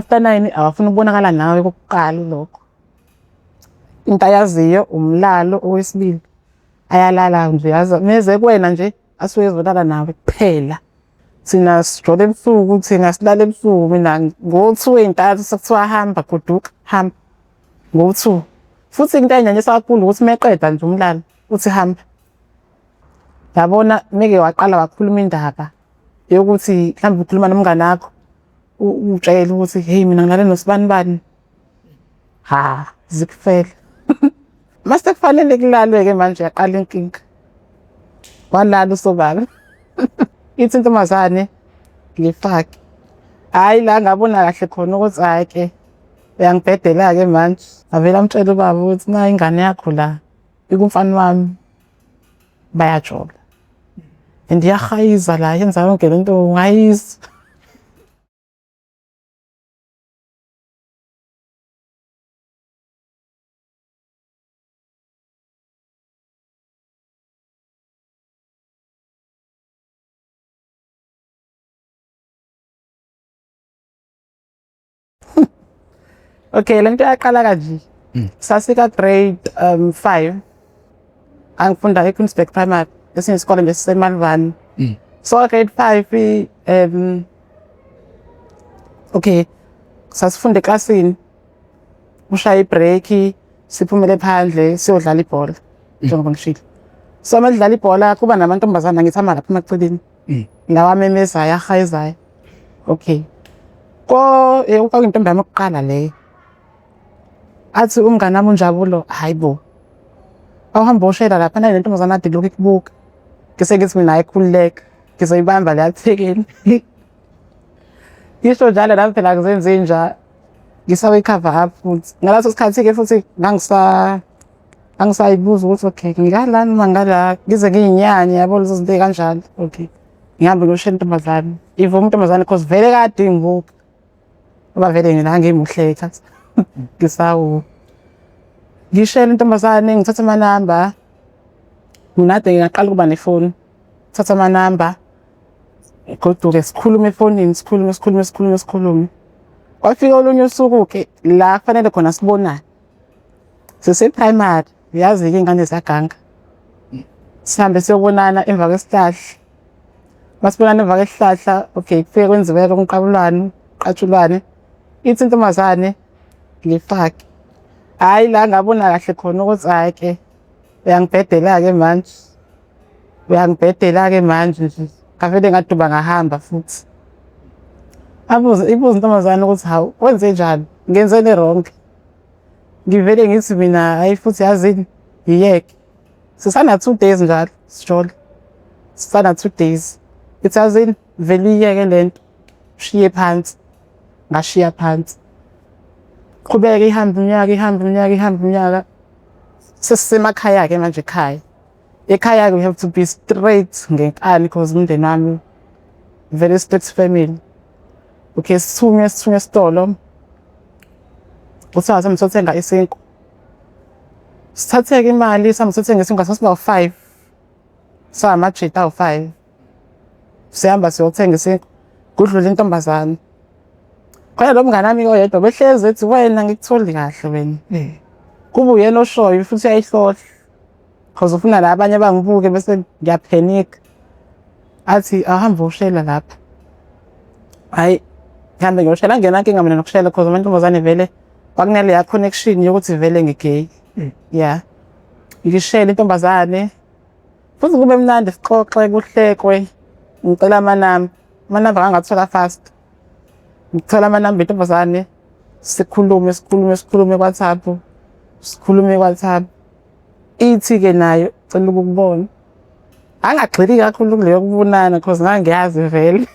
after 9 awafuna ukubonakala nawe kokuqala lokho. Into ayaziyo umlalo owesibili. Ayalala nje yazi meze kuwena nje asuke ezolala nawe kuphela. Thina sijole ebusuku thina silala ebusuku mina ngo-2 ey'ntathu sekuthiwa hamba goduka hamba ngo-2. Futhi into enginyanyisa kakhulu ukuthi meqeda nje umlalo uthi hamba. Yabona meke waqala wakhuluma indaba yokuthi mhlawumbe ukhuluma nomngane wakho utshela ukuthi hey mina ngilale nosibani bani. Ha zikufela. Mase kufanele kulalwe-ke manje yaqala inkinga. Walala usobala. Ithi intombazane ngifake. Hhayi la ngabona kahle khona ukuthi hhayi-ke uyangibhedela-ke manje. Avele amtshela ubaba ukuthi na ingane yakho la ikumfana wami bayajola. And iyahayiza la yenza yonke lento ungayizwa. Okay, lento yaqala kanje. Sasika grade 5. Angifunda eQueensburg Primary. Esinye isikole nje siseMalvani. So grade 5 okay. Sasifunda eklasini. Ushaya ibreak, siphumele phandle siyodlala ibhola. Njengoba ngishilo. So manje ibhola kuba namantombazana ngithama lapha emaceleni. Lawa amemezayo ahayizayo. Okay. Ufaka intombi yami yokuqala leyo. Athi umngane wami uNjabulo hayibo. Awuhamba ushayela lapha nale ntombazana ade lokhu ikubuka. Ngise ngithi mina ayikhululeka. Ngizoyibamba la kuthekeni. Ngisho njalo nami phela ngizenze njalo. Ngisawe i-cover up futhi. Ngalaso sikhathi-ke futhi angisayibuza ukuthi okay ngikalani mangala ngize ngiyinyanya yabo lezo zinto kanjalo. Okay. Ngihambe ngiyoshela intombazane. Ivuma intombazane because vele kade ngibuka. Ngoba vele ngila ngimuhle khathi. Ngishela intombazane ngithatha amanamba. Mina ade ngaqala ukuba nefoni. Thatha amanamba. Goduke sikhuluma efonini sikhulume. Kwafika olunye usuku-ke la kufanele khona sibonane. Sise-primary yazi-ke iy'ngane ziyaganga. Sihambe siyobonana emva kwesihlahla. Masibonana emva kwesihlahla okay kufike kwenziwe-ke umqatshulwane. Ithi intombazane ngifake. Hhayi la ngabona kahle khona ukuthi hhayi-ke uyangibhedela-ke manje nje. Ngavele ngaduba ngahamba futhi. Ibuza intombazane ukuthi hawu wenze njani? Ngenzeni wrong? Ngivele ngithi mina hayi futhi yazini yiyeke. Sisana 2 days njalo sijole. Sisana 2 days. Ithi yazini vele uyiyeke lento. Ushiye phansi. Ngashiya phansi. Qhubeka ihamba iminyaka. Sesisemakhaya-ke manje ekhaya. Ekhaya-ke we have to be straight ngenkani because umndeni wami very strict family. Okay, sithunywe esitolo. Kuthiwa sengizothenga isinkwa. Sithathe-ke imali sangizothenga isinkwa sasiba u-5. Samajita awu-5. Sihamba siyothenga isinkwa. Kudlula intombazane. Khona lo mngane wami oyedwa behlezi ethi wena ngikutholi kahle wena. Kube uyena oshoyo futhi uyayihlohla. Because ufuna la abanye bangibuke bese ngiyaphenika. Athi ahamba ushela lapha. Hayi ngihambe ngiyoshela ngenankinga mina nokushela because amantombazane vele kwakunale ya connection yokuthi vele ngigay. Yeah. Ngishela intombazane. Futhi kube mnandi sixoxe kuhlekwe. Ngicela amanamba angathola fast. Ngithola amanamba intombazane sikhulume ku-WhatsApp. Sikhulume ku-WhatsApp. Ithi-ke nayo cela ukukubona. Angagxili kakhulu kuleyo kubonana because ngangiyazi vele.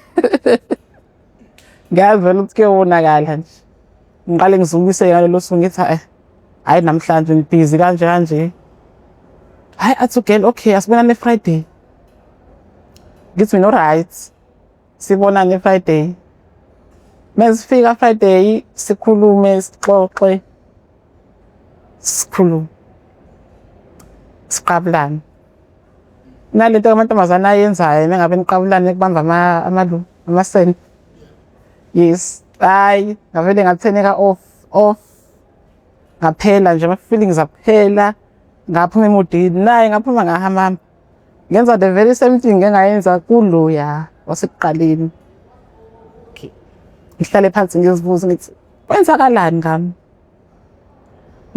Ngiyazi vele ukuthi kuyobonakala nje. Ngiqale ngizulise ngalelo suku ngithi hayi namhlanje ngibhizi kanje. Hayi athi girl okay asibonane Friday. Ngithi mina alright. Sibonane Friday. Mesifika Friday sikhulume sixoxe. Siqabulane. Nalento amantombazane ayenzayo mengabe niqabulane kubamba amasenti. Yes. Hayi, ngavele ngatheneka off. Ngaphela nje ama-feelings aphela. Ngaphuma emodini, naye ngaphuma ngahamba. Ngenza the very same thing engayenza kuloya wasekuqaleni. Okay. Ngihlale phansi ngizibuza ngithi, kwenzakalani ngami?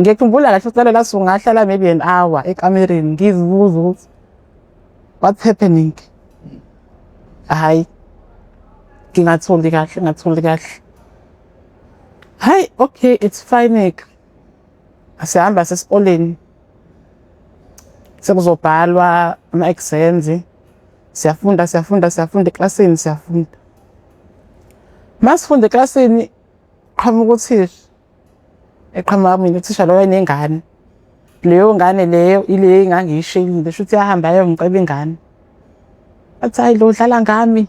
Ngiyakhumbula kahle ukuthi lalela suku ngahlala maybe an hour ekamereni ngizibuza ukuthi what's happening? Hayi. Ngingatholi kahle. Hayi, okay, it's fine. Asihamba sesikoleni. Sekuzobhalwa ama-exams. Siyafunda eklasini siyafunda. Masifunda eklasini qhamuka uthisha. Eqhamuka mina uthisha loyo enengane. Leyo ngane leyo ile engangiyishayile shuthi yahamba yongiceba ingane. Athi hayi lo dlala ngami.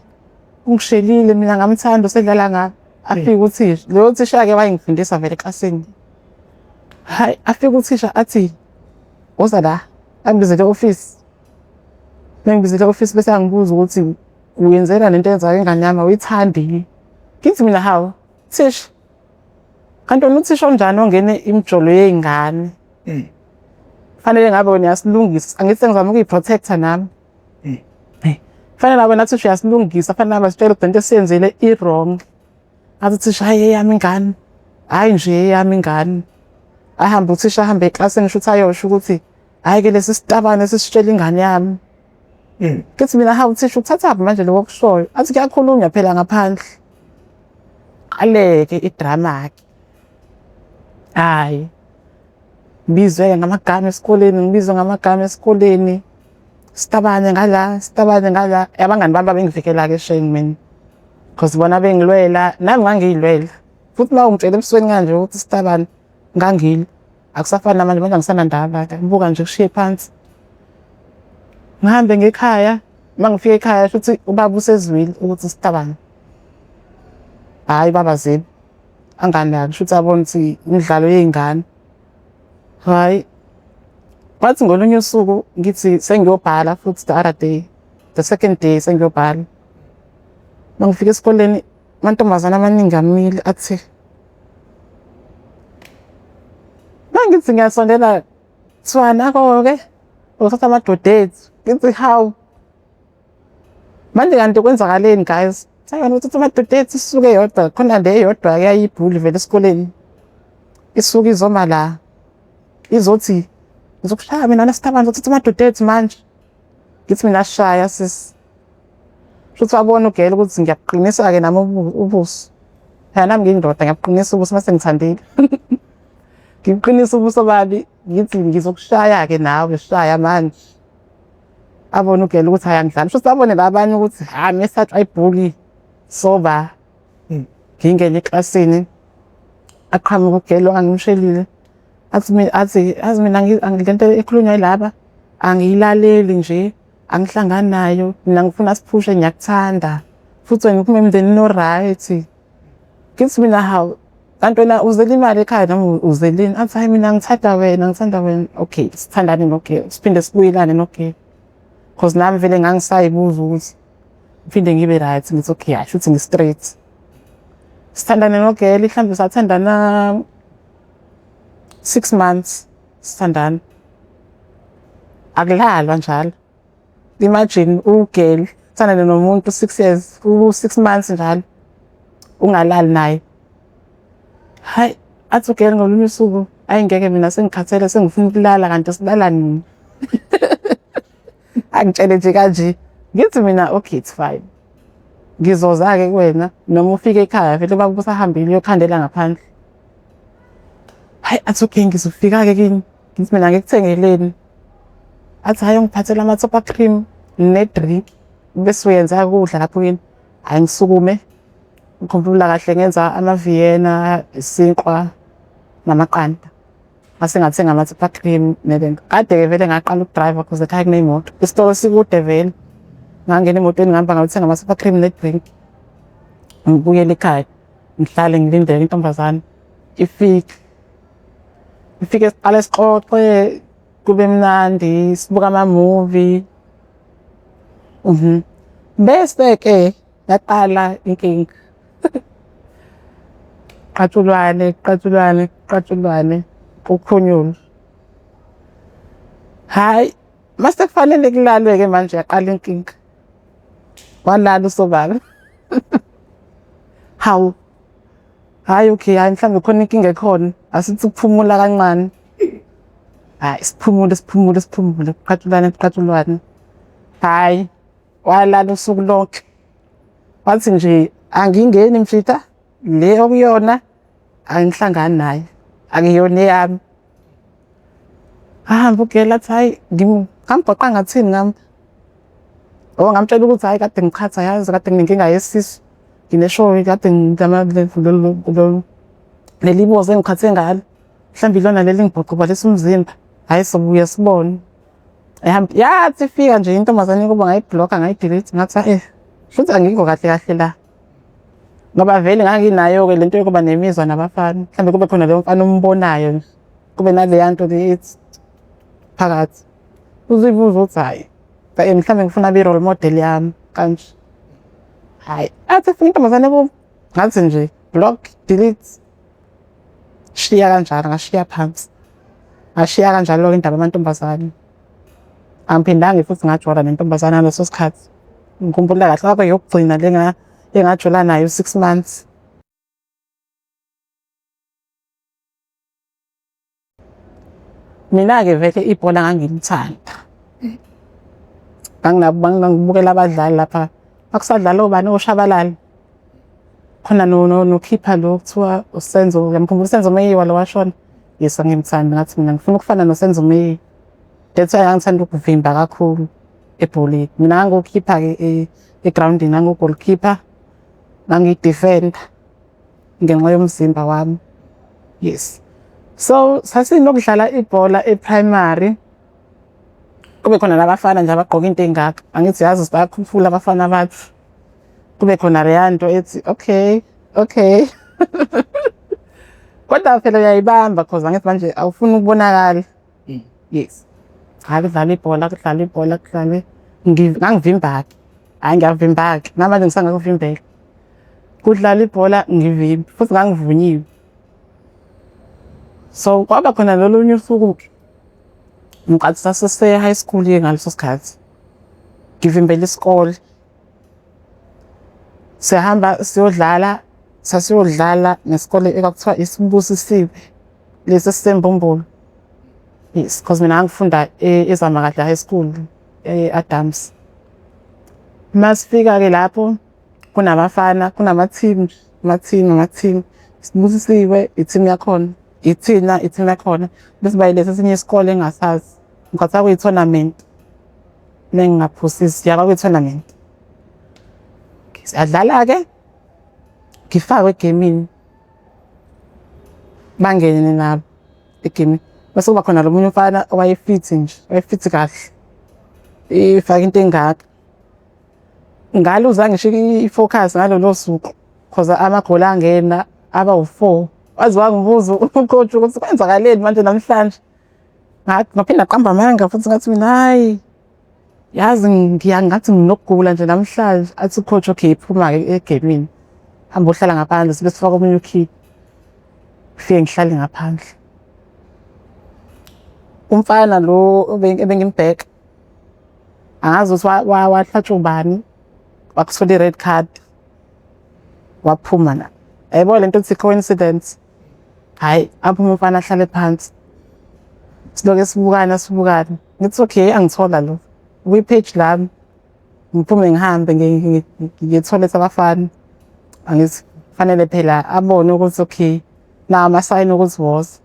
Ungishelile mina ngamthanda usedlala ngami. Afike uthisha. Leyo thisha ke wayengifundisa vele eklasini. Hayi, afike uthisha athi woza la. Angibizele office. Mengibizele office bese angibuza ukuthi uyenzela lento eyenzayo ingane yami uyithandi. Ngithi mina hawu, thisha. Kanti wena uthisha onjani ongene imijolo yezingane? Fanele ngabe wena uyasilungisa. Angithi ngizama ukuyiprotecta nami. Fanele wena thisha uyasilungisa, fanele ngabe sitshela ukuthi into esiyenzele i-wrong. Athi thisha hayi eyami ingane. Hayi nje eyami ingane. Ahamba uthisha ahambe eklasini shuthi ayosho ukuthi hayi ke lesi sitabane sisitshela ingane yami. Ngithi mina hawu thisha uthatha manje lo wokushoyo. Athi kuyakhulunywa phela ngaphandle. Qaleke idrama ke. Hayi. Ngibizwe ngamagama esikoleni, sitabane ngala. Abangani bami bengivikela ke shame mina. Because bona bengilwela, nami ngangiyilwela. Futhi uma ungitshela ebusweni kanje ukuthi sitabane ngangilwa. Akusafani namanje angisanandaba ke. Ngibuka nje kushiye phansi. Ngihambe ngekhaya, mangifika ekhaya futhi ubaba usezwile ukuthi sitabane. Hayi baba zini. Anganaki futhi abona ukuthi imidlalo yezingane. Hayi. Wathi ngolunye usuku ngithi sengiyobhala futhi the other day, the second day sengiyobhala. Mangifika esikoleni amantombazana amaningi amile athi ngithi ngiyasondela Tswana ko-ke uthatha amadoda ethu. Ngithi hawu manje kanti kwenzakaleni guys? Sayona uthatha amadoda ethu isuke yodwa khona le eyodwa yayibhuli vele esikoleni. Isuke izoma la izothi ngizokushaya mina nesithabani uthatha amadoda ethu manje. Ngithi mina shaya sis. Futhi wabona ugela ukuthi ngiyakuqinisa ke nami ubuso. Phela nami ngiyindoda ngiyakuqinisa ubuso mase ngithandile. Ngiqinisa ubuso babi ngithi ngizokushaya ke nawe shaya manje. Abona ugela ukuthi ayangidlala. Futhi abone labanye ukuthi ha mesathi ayibhuli soba. Ngingene eklasini. Aqhamuka ugela angimshelile. Athi mina angilento ekhulunywa yilaba angiyilaleli nje. Angihlangani nayo mina ngifuna siphushe ngiyakuthanda futhi wena uphuma emndenini no right. Ngithi mina hawu kanti wena uzela imali ekhaya noma uzelini? Athi hayi mina ngithanda wena. Okay, sithandane okay. Siphinde sibuyelane okay. Because nami vele ngangisayibuza ukuthi ngiphinde ngibe right. Ngithi okay, asho ukuthi ngi-straight. Sithandane nogela mhlawumbe sathandana 6 months sithandana. Akulalwa njalo. Imagine ugel sithandane nomuntu 6 years, 6 months njalo. Ungalali naye. Hayi, athi ugel ngolunye usuku ayingeke mina sengikhathele sengifuna ukulala kanti silala nini. Angitshele nje kanje. Ngithi mina okay it's fine. Ngizoza ke kuwena noma ufike ekhaya vele baba usahambile uyokhandela ngaphandle. Hayi athi okay ngizofika ke kini. Ngithi mina ngikuthengeleni. Athi hayi ngiphathela ama-sopa cream ne-drink bese uyenza ukudla lapho kini. Hayi ngisukume. Ngikhumbula kahle ngenza ama-Vienna, isinkwa namaqanda. Mase ngathenga ama-sopa cream ne-drink. Kade vele ngaqala ukudrive because ekhaya kunemoto. Isitolo sikude vele. Ngangena emotweni ngihamba ngayothenga ama-sopa cream ne-drink. Ngibuyele ekhaya. Ngihlale ngilindele intombazane ifike. Ifike siqale sixoxe kube mnandi sibuka ama-movie. Bese ke yaqala inkinga. qatshulwane, ukhunyulwe. Hhayi, mase kufanele kulalwe-ke manje yaqala inkinga. Walala usobala. Hawu. Hhayi okay, hhayi mhlawumbe khona inkinga ekhona. Asithi ukuphumula kancane. Hhayi siphumule, qatshulwane. Hhayi, walala usuku lonke. Wathi nje angingeni mfitha, le okuyona angihlangani naye, akuyona eyami. Ahamba ugela athi hhayi ngamgoqa ngathini ngami. Oh ngamtshela ukuthi hhayi kade ngikhatha yazi kade nginenkinga yesisu. Ngineshoyi kade leli boza engikhathe ngalo. Mhlawumbe ilona leli ngibhuqubhalisa umzimba. Hhayi sobuye sibone. Ehamba yathi ifika nje intombazane kuba ngayibhlokha ngayidelete ngathi futhi angikho kahle la. Ngoba vele nganginayo-ke lento yokuba nemizwa nabafana. Mhlawumbe kube khona leyo mfana ombonayo. Kube naleya nto le ethi phakathi. Uzibuza ukuthi hhayi. Mhlawumbe ngifuna abe i-role model yami kanje. Hhayi athi fika intombazane kubo. Ngathi nje block, delete. Shiya kanjalo ngashiya phansi. Ngashiya kanjalo-ke indaba yamantombazane. Angiphindanga futhi ngajola nentombazane ngaleso sikhathi. Ngikhumbula kahle kwaba yokugcina le engajola nayo 6 months. Mina-ke vele ibhola ngangilithanda. Ngangibukela abadlali lapha. Akusadlala obani oShabalala. Khona no-keeper lo kuthiwa uSenzo, ngiyamkhumbula uSenzo Meyiwa lo washona. Yes angimthanda ngathi mina ngifuna ukufana noSenzo Meyiwa. That's why ngangithanda ukuvimba kakhulu ebholeni. Mina ngangu-keeper-ke egrawundini, ngangu-goalkeeper, ngangi-defender ngenxa yomzimba wami. Yes. So sasinokudlala ibhola e-primary. Kube khona nabafana nje abagqoka into ey'ngaka. Angithi yazi bayakhuphula abafana bathi. Kube khona leya nto ethi okay. Kodwa phela uyayibamba cause angithi manje awufuni ukubonakala. Yes. Hhayi kudlala ibhola. Ngangivimba-ke. Hhayi ngiyavimba-ke. Namanje ngisangakuvimbela. Kudlala ibhola ngivimba futhi ngangivunyiwe. So kwaba khona lolunye usuku-ke. Ngicathi sasise-high school-ke ngaleso sikhathi. Ngivimbela isikole. Sasiyodlala nesikole ekuthiwa iSibusisiwe. Lesi esiseMbombolo. Yes, cause mina ngangifunda eZamakadla High School e-Adams. Masifika-ke lapho kunabafana, kunama-team. Sibusisiwe i-team yakhona. Ithina i-team yakhona. Bese bayilesa esinye isikole engingasazi. Ngikhathi kuyi-tournament. Mengingaphosisi yaba kuyi-tournament. Siyadlala-ke. Ngifakwe egemini. Bangene nabo egemini. Bese kuba khona lo munye umfana owayefithi nje, wayefithi kahle. Ifake into engaka. Ngaluza ngisho i-focus ngalolo suku. Cause amagoli angena aba u-4. Waze wangibuza ucoach ukuthi kwenzakaleni manje namhlanje. Ngaphinda qamba amanga futhi ngathi mina hayi. Yazi ngathi nginokugula nje namhlanje. Athi ucoach okay phuma-ke egemini. Hamba uhlala ngaphandle sibe sifaka omunye ukey. Ngifike ngihlale ngaphandle. Umfana lo ebengimbheka. Angazi ukuthi wahlatshwa ubani. Wakuthola i-red card. Waphuma na. Yabo lento ethi coincidence. Hhayi aphuma umfana ahlale phansi. Siloke sibukana. Ngithi okay angithola lo. Kwi-page lami. Ngiphume ngihambe ngiye-toilet abafana. Angithi fanele phela abone ukuthi okay nawo amasayini ukuthi woza.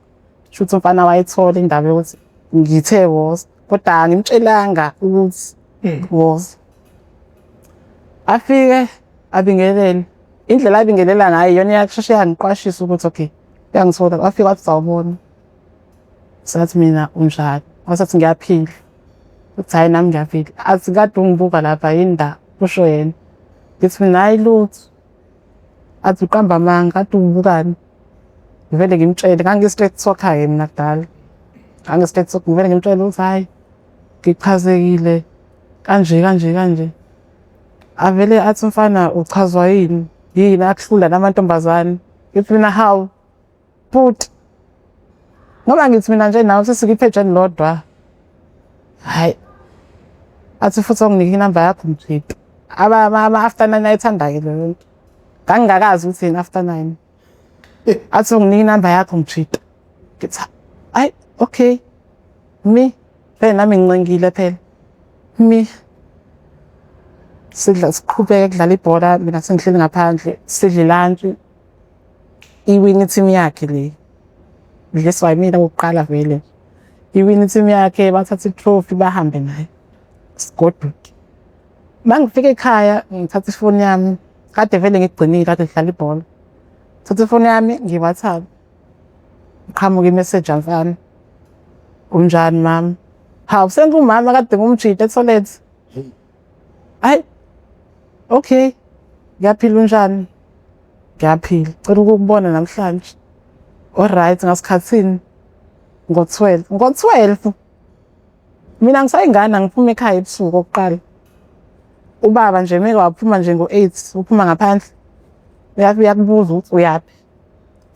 Shuthi umfana wayithola indaba yokuthi ngithe woza. Kodwa angimtshelanga ukuthi woza. Afike abingelele. Indlela abingelela ngayo iyona yakusheshe yangiqwashisa ukuthi okay uyangithola. Wafika wathi sawubona. Sathi mina unjani? Wasethi ngiyaphila. Uthi hhayi nami ngiyaphila. Athi kade ungibuka lapha yini ndaba? Kusho yena. Ngithi mina hhayi lutho. Athi uqamba amanga kade ungibukani? Ngivele ngimtshele ngangi-straight talker-ke mina kudala. Ngangi-straight talk ngivele ngimtshele ukuthi hhayi ngichazekile kanje. Avele athi umfana uchazwa yini? Yini akuhlula namantombazane? ngithi mina hawu bhuti, ngoba ngithi mina nje nawe sesikipheje elilodwa, hhayi athi futhi onginike inamba yakho ngitshita. Ama-after 9 ayithanda-ke leyo nto. Ngangingakazi ukuthi yini after 9. Athi unginike inamba yakho ngitshita. Ngithi hayi okay, phela nami ngincengile phela. Siqhubeke kudlala ibhola, mina sengihleli ngaphandle, sidle ilantshi. Iwini i-team yakhe le. Idliswa yimina okokuqala vele. Iwini i-team yakhe, bathatha i-trophy bahambe naye. Sigoduke. Mangifika ekhaya ngithatha ifoni yami, kade vele ngigcinile kade ngidlala ibhola. Ngithatha ifoni yami ngi-WhatsApp. Ngiqhamuka i-message yamfana. Unjani mama? Hawu sengumama kade ngumjida e-toilet. Hayi. Okay. Ngiyaphila unjani? Ngiyaphila. Cela ukukubona namhlanje. Alright ngasikhatsini? Ngo-12. Ngo-12. Mina ngisayingane ngiphuma ekhaya ebusuku okokuqala. Ubaba nje meke waphuma nje ngo-8 uphuma ngaphandle. Uyakubuza ukuthi uyaphi.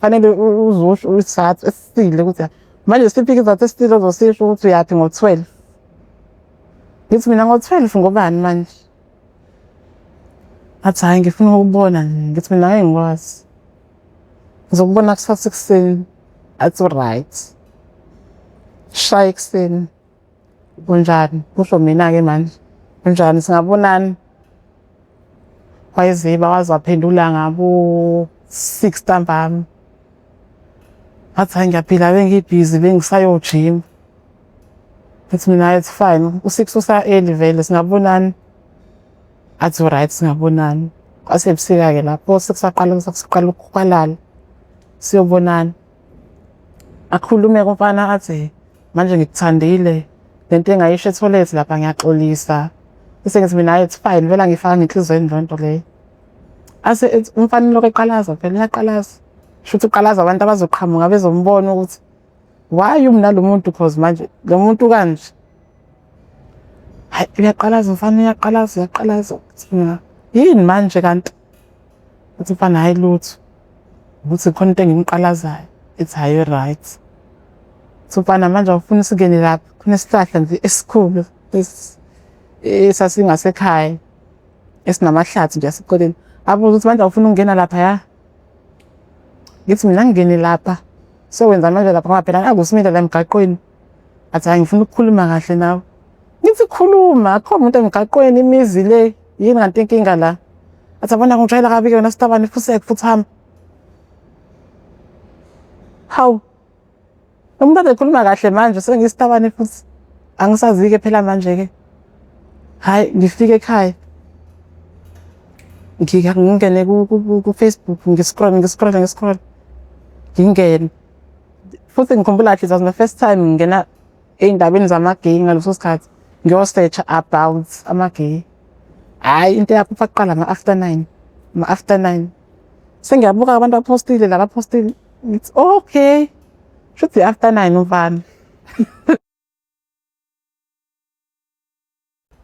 Fanele uzusho isizathu esisile ukuthi manje siphi isizathu esisile ozosisho ukuthi uyaphi ngo-12. Ngithi mina ngo-12 ngobani manje? Athi hayi ngifuna ukubona ngithi mina ngeke ngikwazi. Ngizokubona kusasa ekuseni. Athi right. Shaya ekuseni. Kunjani? Kusho mina-ke manje. Kunjani singabonani? Wayeziba waze waphendula ngabo-6 ntambama. Athi hayi ngiyaphila bengibhizi bengisayojima. Ngithi mina it's fine. U-6 usa-early vele singabonani? Athi right singabonani. Kwasebusika-ke lapho sekuqala ukukhwalala. Siyobonana. Akhulume-ke umfana athi manje ngikuthandile. Lento engayisho e-toilet lapha ngiyaxolisa. Bese ngithi mina it's fine vele angifaka ngenhlizweni lento leyo. Ase umfana lokho eqalaza phela uyaqalaza. Shuthi uqalaza abantu abazoqhamuka bezombona ukuthi why umnalo muntu cause manje lo muntu kanje. Hayi uyaqalaza umfana uyaqalaza. Yini manje kanti? Uthi mfana hayi lutho. Ukuthi khona into engimqalazayo. It's hayi right. Mfana manje awufuna sigene lapha. Kunesihlahla nje esikhulu sasingasekhaya esinamahlathi nje asiqoleni. Abuza ukuthi manje awufuna ukungena lapha ya? Ngithi mina ngingene lapha. Sowenza manje lapha ngoba phela akusimile la emgaqweni. Athi hayi ngifuna ukukhuluma kahle nawe. Ngithi khuluma, akho umuntu emgaqweni imizi le. Yini kanti inkinga la? Athi abona ngijwayela kabi ke wena Sitabane futhi hamba. Hawu. Umuntu adekhuluma kahle manje sengiSitabane futhi. Angisazi-ke phela manje-ke. Hayi ngifike ekhaya. Ngingene ku-Facebook ngiscroll. Ngingene. Futhi ngikhumbula kahle it was my first time ngingena ey'ndabeni zama-gay ngaleso sikhathi. Ngiyosearch about ama-gay. Hayi into yaphupha kuqala ama-after 9. Sengiyabuka abantu abaphostile labaphostile. Ngithi okay. Shuthi after 9 umfana.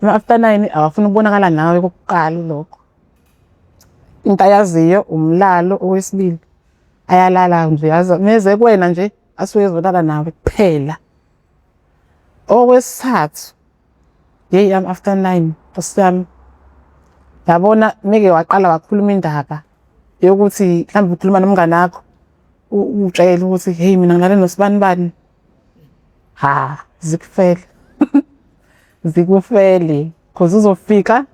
After 9 awafuna ukubonakala nawe kokuqala lokho. Into ayaziyo umlalo owesibili. Ayalala nje yazi meze kuwena nje asuke ezolala nawe kuphela. Okwesithathu hey after 9 osami yabona meke waqala wakhuluma indaba yokuthi mhlawumbe ukhuluma nomngane wakho utshela ukuthi hey mina ngilale noSibani. Ha zikufele. Zikufele cause uzofika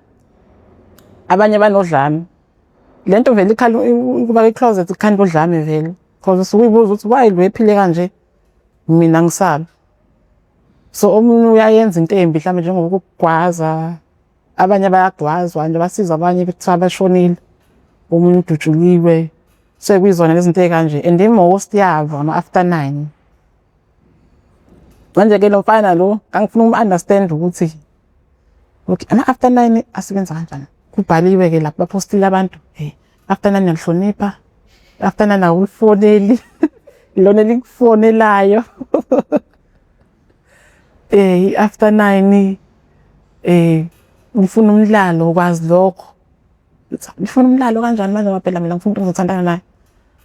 abanye banodlame. Lento vele ikhala ukuba kwi-closet ikhanda udlame vele cause usuke uyibuza ukuthi why lwephile kanje mina ngisabi. So omunye uyayenza into embi mhlawumbe njengokugwaza. Abanye bayagwazwa nje basiza abanye bekuthiwa bashonile. Omunye udutshuliwe. Sekuyizona lezi zinto ezikanje and most yabo ama-after 9. Manje-ke lo mfana lo ngangifuna umu-understand ukuthi okay ama-after 9 asebenza kanjani. Kubhaliwe-ke lapho baphostile abantu after 9 ngiyahlonipha. After 9 awulifoneli. Lona elikufonelayo. After 9 ngifuna umlalo ukwazi lokho. Ngifuna umlalo kanjani manje ngoba phela mina ngifuna ukuthi ngizothandana naye.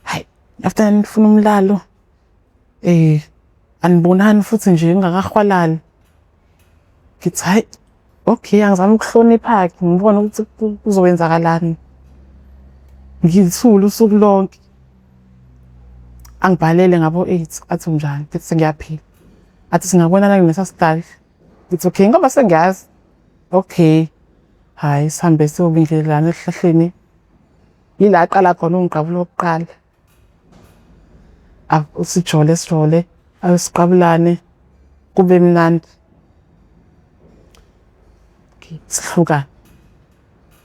Hayi after ngifuna umlalo anibonani futhi nje ngingakahwalali. Ngithi hayi okay angizama ukuhlonipha-ke ngibone ukuthi kuzowenzakalani. Ngithule usuku lonke. Angibhalele ngabo-8 athi unjani? Ngithi sengiyaphila. Athi singabonana kulesa sikhathi. Ngithi okay ngoba sengiyazi. Okay. Hayi sihambe siyobingelelana esihlahleni. Yila aqala khona ungiqabulo lokuqala. Sijole asiqabulane kube mnandi. Sihlukana.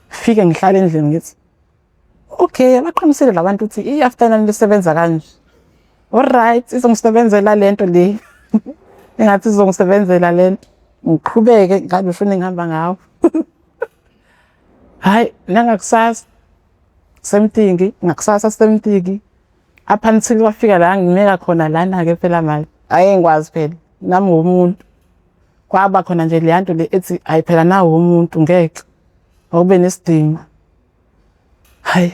Fike ngihlala endlini ngithi okay abaqinisele labantu ukuthi i-afternoon lisebenza kanje. Alright izongisebenzela lento le. Engathi izongisebenzela lento. Ngiqhubeke ngabe ufuna ngihamba ngawo. Hayi nangakusasa same thing ngakusasa same thing. Up until wafika la ngimeka khona lana ke phela manje. Ayengikwazi phela nami ngomuntu. Kwaba khona nje le nto le ethi ayi phela nawo umuntu ngeke awube nesidingo. Hayi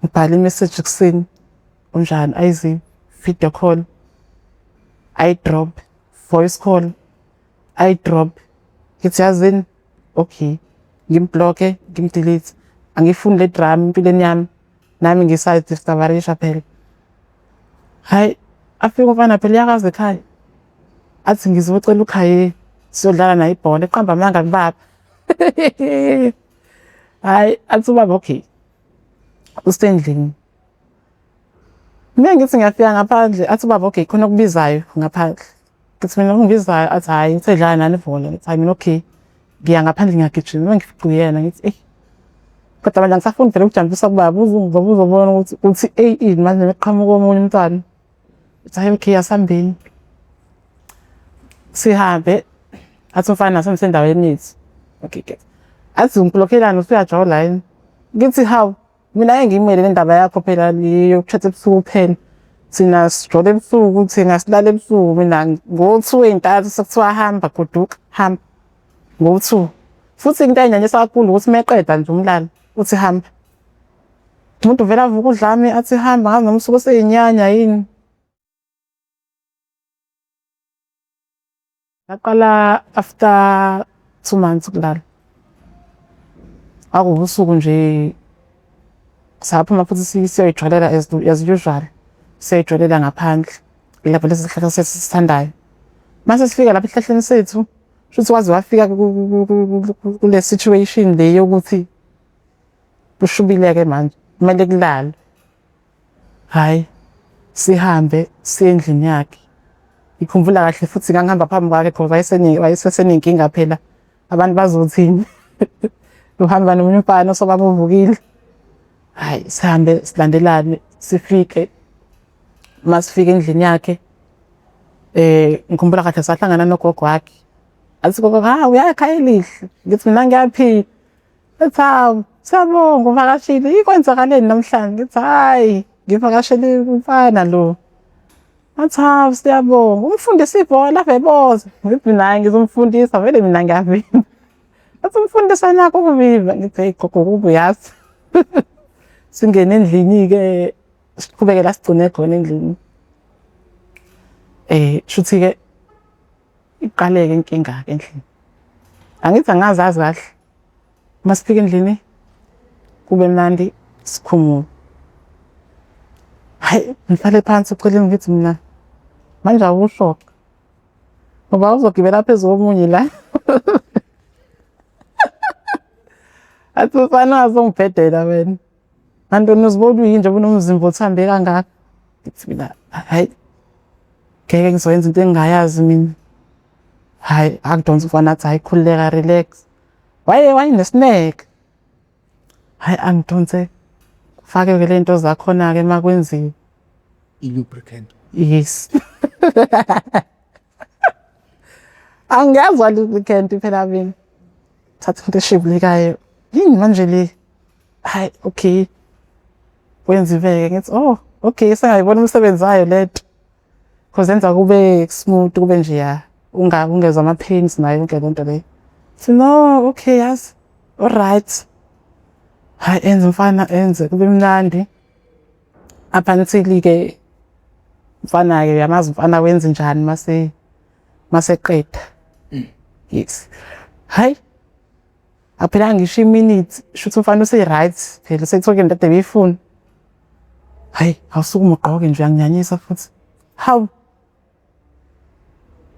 ngibhala i-message kuseni unjani ayizi video call I drop voice call I drop ngithi yazini okay ngimbloke ngimdelete angifuni le drama empilweni yami nami ngisayidiscoverisha phela. Hayi afika umfana phela yakaze ekhaya athi ngizocela ukhaye siyodlala naye ibhola eqamba amanga kubaba. Hayi athi ubaba okay usendlini. Mina ngithi ngiyafika ngaphandle athi ubaba okay khona okubizayo ngaphandle. Ngithi mina ungibizayo athi hayi ngidlala nani ibhola. Ngithi hayi mina okay ngiya ngaphandle ngiyagijima ngifica yena ngithi kodwa manje ngisafuna phela ukujambisa kubaba uzobona ukuthi manje meqhamuka omunye umntwana. Ngithi hayi okay asambeni. Sihambe athi umfana sendaweni yethu. Okay. Athi ngiblokelana usuyajola yini? Ngithi hawu mina engiyimele le ndaba yakho phela yokuthatha ebusuku phela. Sina sijole ebusuku thina silala ebusuku mina ngo-2 entathu sekuthiwa hamba goduka hamba ngo-2. Futhi into enyanyisa kakhulu ukuthi meqeda nje umlalo uthi hamba. Umuntu vele avuka udlame athi hamba ngazi noma usuku seyinyanya yini. Ngaqala after 2 months kulala. Akubusuku nje saphuma futhi siyoyijolela as usual. Siyoyijolela ngaphandle. Lapho lesi sihlahla sesithandayo. Mase sifika lapha esihlahleni sethu, shuthi wazi wafika kule situation le yokuthi kushubileke manje. Kumele kulale. Hayi sihambe siyendlini yakhe. Ngikhumbula kahle futhi ngangihamba phambi kwakhe because wayesesenenkinga phela abantu bazothini. Uhamba nomunye umfana osobaba uvukile. Hayi sihambe silandelane sifike masifike endlini yakhe ngikhumbula kahle sahlangana nogogo wakhe. Athi gogo uyakha elihle. Ngithi mina ngiyaphila. Ethi hawu siyabonga uvakashile ikwenzakaleni namhlanje. Ngithi hayi ngivakashele umfana lo. Athi hawu siyabonga umfundisi ibhola veboza. Ngithi naye ngizomfundisa vele mina ngiyavimba. Athi umfundisa nakho ukuviva. Ngithi hey gogo kubuyazi. Singene endlini-ke siqhubeke la sigcine khona endlini. Shuthi ke iqaleke inkinga endlini. Angithi angazazi kahle. Masifika endlini kube mnandi sikhumula. Hayi ngihlale phansi uceleni ngithi mina manje awushoka. Ngoba uzogibela phezulu komunye la. Athi ufana azongibhedela wena. Manje uzibona uyinje unomzimba othambe kangaka. Ngithi mina hayi ngeke ngizoyenza into engingayazi mina. Hayi akudonsa ufana athi hayi khululeka relax. Wayenesineke. Hayi angidonse fake ke lento zakhona ke makwenziwe. I-lubricant. Yes. Angiyazwa lubricant phela mina. Thatha into eshibulekayo. Yini manje le? Hayi okay. Wenziveke ngithi okay sengayibona umsebenzi wayo lento. Kuzenza kube smooth kube nje ya ungezwa ama pains nayo yonke lento le. No okay yes. Alright. Hayi enze umfana enze kube mnandi. up until-ke mfana-ke uyamazi umfana wenza njani maseqeda. Yes. Hayi, aphelanga ngisho iminute shuthi umfana use-right phela sekuthoke into ade beyifuna. Hayi, awusukume ugqoke nje uyanginyanyisa futhi. Hawu.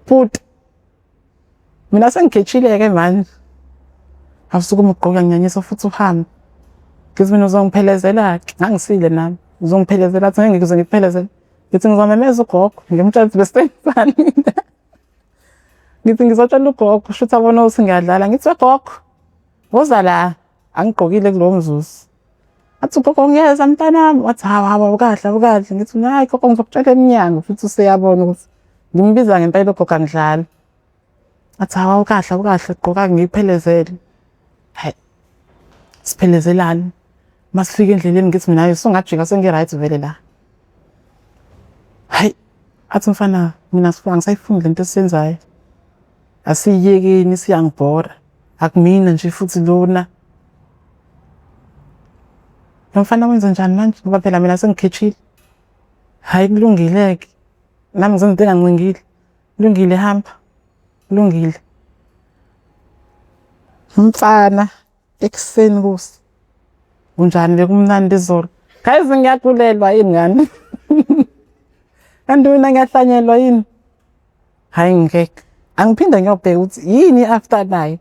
Futhi mina sengikhetshile-ke manje. Awusukume ugqoke uyanginyanyisa futhi uhambe. Ngithi mina uzongiphelezela-ke, ngangisile nami. Uzongiphelezela athi ngeke ngize ngikuphelezele. Ngithi ngizomemeza ugogo ngimtshela ukuthi besengifani. Ngithi ngizotshela ugogo shuthi abone ukuthi ngiyadlala. Ngithi gogo, woza la angigqokile kulowo mzuzu. Athi ugogo ngiyeza mntanami. Wathi hawa ukahle ukahle. Ngithi hayi gogo ngizokutshela emnyango futhi useyabona ukuthi ngimbiza ngempela ugogo angidlali. Athi hawa ukahle gqoka ngiyiphelezele. Hayi, siphelezelani. Masifika endleleni ngithi mina usungajika sengi-right vele la. Hayi, athi mfana mina angisayifuni lento esiyenzayo. Asiyiyekeni siyangibhora. Akumina nje futhi lona. Lo mfana wenza njani manje ngoba phela mina sengikhetshile. Hayi kulungile-ke. Nami ngizenza into engancingile. Kulungile hamba. Kulungile. Mfana ekuseni kusi. Unjani bekumnandi izolo? Guys ngiyaxolelwa yini ngani? Kanti mina ngiyahlanyelwa yini? Hayi ngeke. Angiphinde ngiyobheka ukuthi yini after nayo.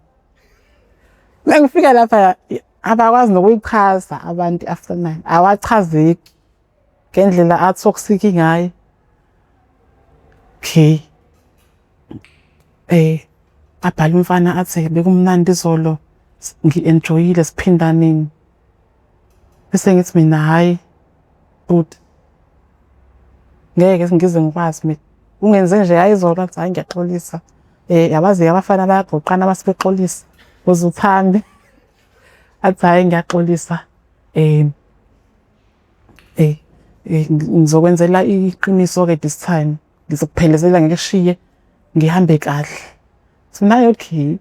Mengifika lapha abakwazi nokuyichaza abantu after 9. Awachazeki ngendlela atoxic ngayo. Okay. Abhala umfana athi bekumnandi izolo ngi-enjoyile siphindaneni. Bese ngithi mina hayi but ngeke ngize ngikwazi mina. Ungenze nje hayi izolo athi hayi ngiyaxolisa. Yabazi abafana bayagoqana basibexolisa. Uze uthambe. Athi hayi ngiyaxolisa. Ngizokwenzela iqiniso-ke this time. Ngizokuphelezela ngikushiye ngihambe kahle. Sinayo okay.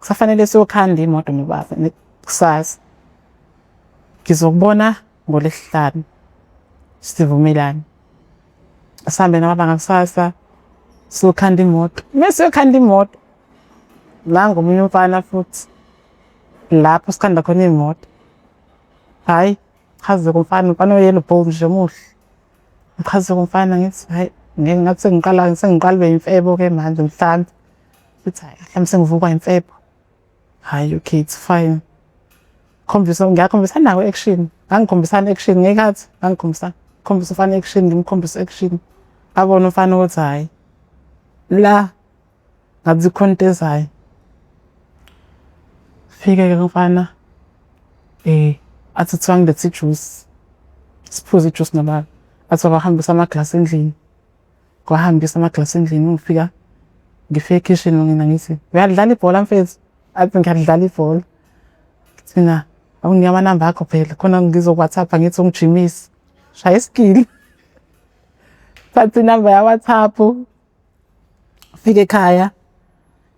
Kusafanele siyokhanda imoto nobaba kusasa. Ngizokubona ngoLwesihlanu. Sivumelane. Asambe nababa ngakusasa. Siyokhanda imoto. Mase siyokhanda imoto. La ngomunye umfana futhi. Lapho sikhanda khona imoto. Hayi, chaze umfana oyelo ball nje muhle. Ngichaze umfana ngithi hayi ngeke ngathi sengiqala imfebo-ke manje mhlambe. Futhi hayi mhlambe sengivukwa imfebo. Hayi okay it's fine. Ngiyakhombisa nawe action. Angikhombisana action ngekhathi angikhombisana. Khombisa ufana action ngimkhombisa action. Abona umfana ukuthi hayi la ngathi kontezayo. Fike-ke umfana athi kuthiwa ngilethe ijuice. Siphuze ijuice nababa. Athi wahambisa amaglasi endlini. Kwahambisa amaglasi endlini ngifika ngifike ekitchen ngina ngithi uyadlala ibhola mfethu. Athi ngiyadlala ibhola. Thina awunika amanamba akho phela khona ngizoku-WhatsApp ngithi ungijimisa. Shaya iskill. Thatha inamba ya-WhatsApp. Fike ekhaya.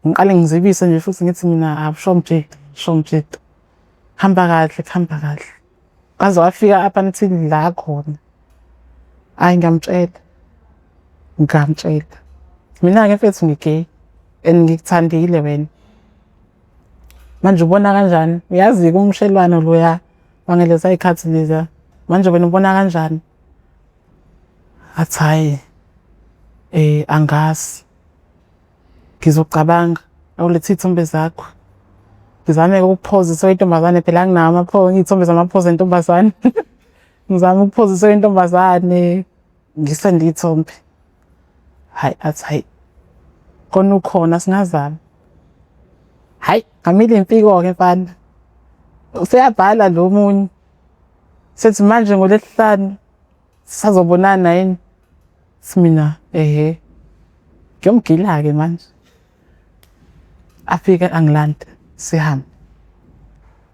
Ngiqale ngizibise nje futhi ngithi mina shomjeti. Hamba kahle. Kaze wafika up until la khona. Hayi ngamtshela. Mina-ke mfethu ngigay and ngikuthandile wena. Manje ubona kanjani? Uyazi-ke umshelwano loya wangeleza ikhathi leza. Manje wena ubona kanjani? Athi hayi angazi. Ngizocabanga awulethe ithombe zakho. Ngizame ukuphozisa intombazane phela anginawo ngiyithombe zamaphoza entombazane. Ngizama ukuphozisa intombazane ngisende ithombe. Hayi athi hayi. Khona ukhona singazama. Hayi, ngamile impiko-ke mfana. Useyabhala lo munye. Sethi manje ngoLwesihlanu sisazobonana yini? Simina ngiyomgila-ke manje. Afike angilanda sihambe.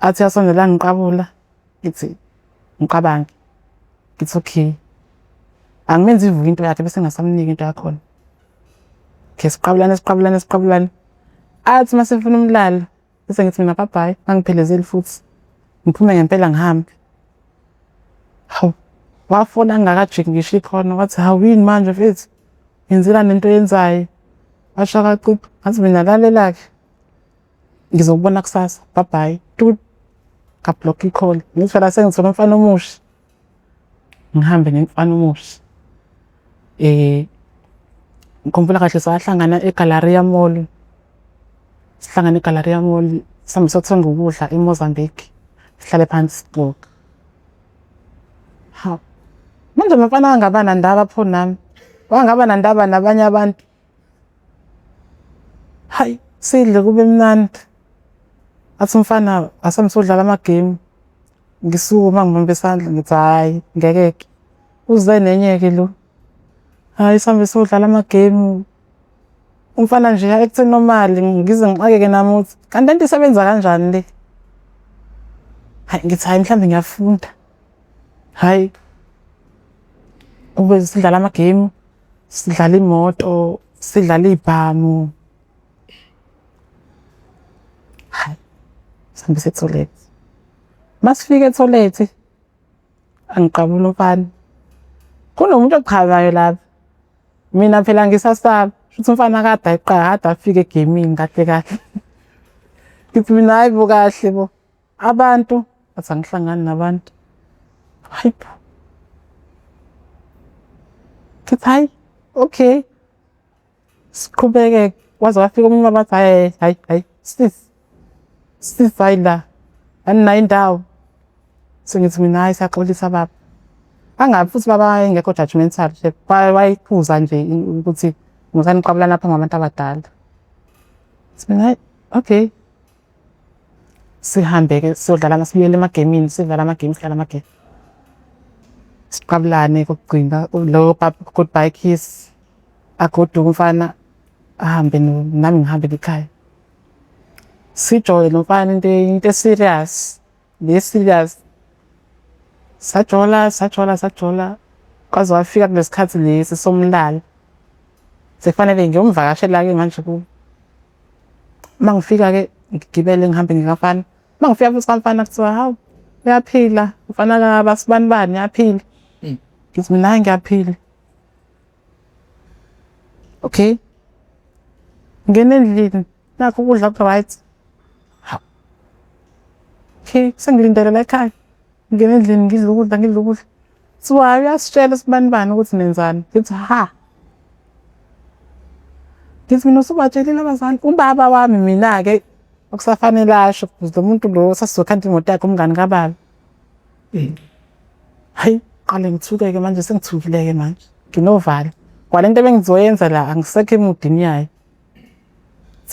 Athi yasondela ngiqabula. Ngithi ngiqabange. Ngithi okay. Angimenzi ivuka into yakhe bese ngasamnika into yakhona. Ke siqabulane. Athi masefuna umlalo bese ngithi mina bye angiphelezeli futhi. Ngiphume ngempela ngihambe. Hawu wafona ngingakajiki ngisho ikhona wathi hawu yini manje mfethu ngenzela nento yenzayo washo akacupha ngathi mina lalela-ke ngizokubona kusasa bye bye tu ngabhlokha i-call ngithi phela sengithole umfana omusha ngihambe nomfana omusha ngikhumbula kahle sahlangana eGalleria Mall sihlangana eGalleria Mall sihambe siyothenga ukudla eMozambique sihlale phansi sixoxa hawu manje umfana wangaba nandaba pho nami wangaba nandaba nabanye abantu hayi sidle kube mnandi athi umfana asamsodlala amagame ngisukuma ngibambe isandla ngithi hayi ngeke uze nenye-ke lo hayi sihambe sodlala amagame umfana nje ekutheni normal ngize ngixakeke nami ukuthi kanti lento isebenza kanjani le hayi ngithi hayi mhlawumbe ngiyafunda hayi ube sidlala amagame sidlala imoto sidlala ibhamu hayi sihambe se-toilet masifika e-toilet angiqabula umfana kunomuntu ochazayo lapha mina phela ngisasaba futhi umfana kade ayiqala kade afike egaming kahle kahle ngithi mina hayi bo kahle bo abantu athi angihlangani nabantu hayi bo ngithi hayi okay siqhubeke waze wafika omunye wabathi hayi sis hayi la aninayo indawo sengithi mina hayi siyaxolisa baba angabi futhi baba engekho judgmental nje wayiphuza nje ukuthi ngizaniqabulana lapha ngabantu abadala mina hayi okay sihambe-ke siyodlala masibuyele emagemini sidlala amagame sidlala amagame siqabulane kokugcina lo goodbye kiss agoduka umfana ahambe nami ngihambele ekhaya sijoye nomfana into eserious le-serious sajola kwaze wafika kulesikhathi lesi somlalo sekufanele ngiyomvakashela-ke manje kubo mangifika-ke ngigibele ngihambe ngikafana mangifika futhi kamfana kuthiwa hawu uyaphila umfana kabasibanibani uyaphila ngithi mina hayi ngiyaphila okay ngene endlini nakho ukudla ku-right hawu okay sengilindele la ekhaya ngene endlini ngidla ukudla kuthiwa uyasitshela sibanibani ukuthi nenzani ngithi ngithi mina usubatshelile abazali ubaba wami mina-ke okusafanele asho ukuze lo muntu lo sasizokhanda imoto yakhe umngani kababa hayi qale ngithuke-ke manje sengithukile-ke manje nginovalo kwalento ebengizoyenza la angisekho emudini yayo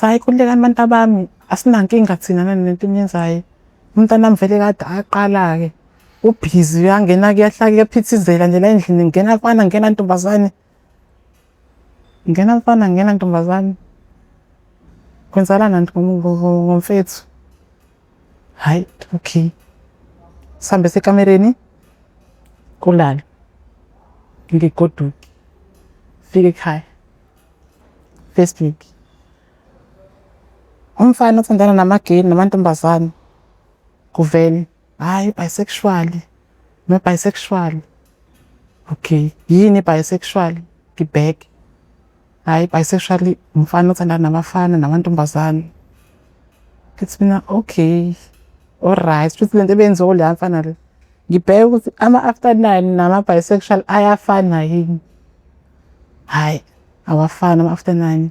hayi khululekani bantu bami asinankinga thina nalento eniyenzayo umntanami vele kade aqala-ke ubhizi uyangena kuyahlaka kuyaphithizela nje la endlini ngena mfana ngena ntombazane ngena mfana ngena ntombazane kwenzakalani ngomfethu hayi okay sihambe sekamereni kulala ngigoduke fika ekhaya first week umfana othandana namagay namantombazane kuvele hayi bisexual bisexual okay yini bisexual ngibheke hayi bisexual umfana othandana namafana namantombazane ngithi mina okay alright futhi lento ebenziwa leya mfana le ngibheke ukuthi ama-after 9 nama-bisexual ayafana yini hayi awafani ama-after 9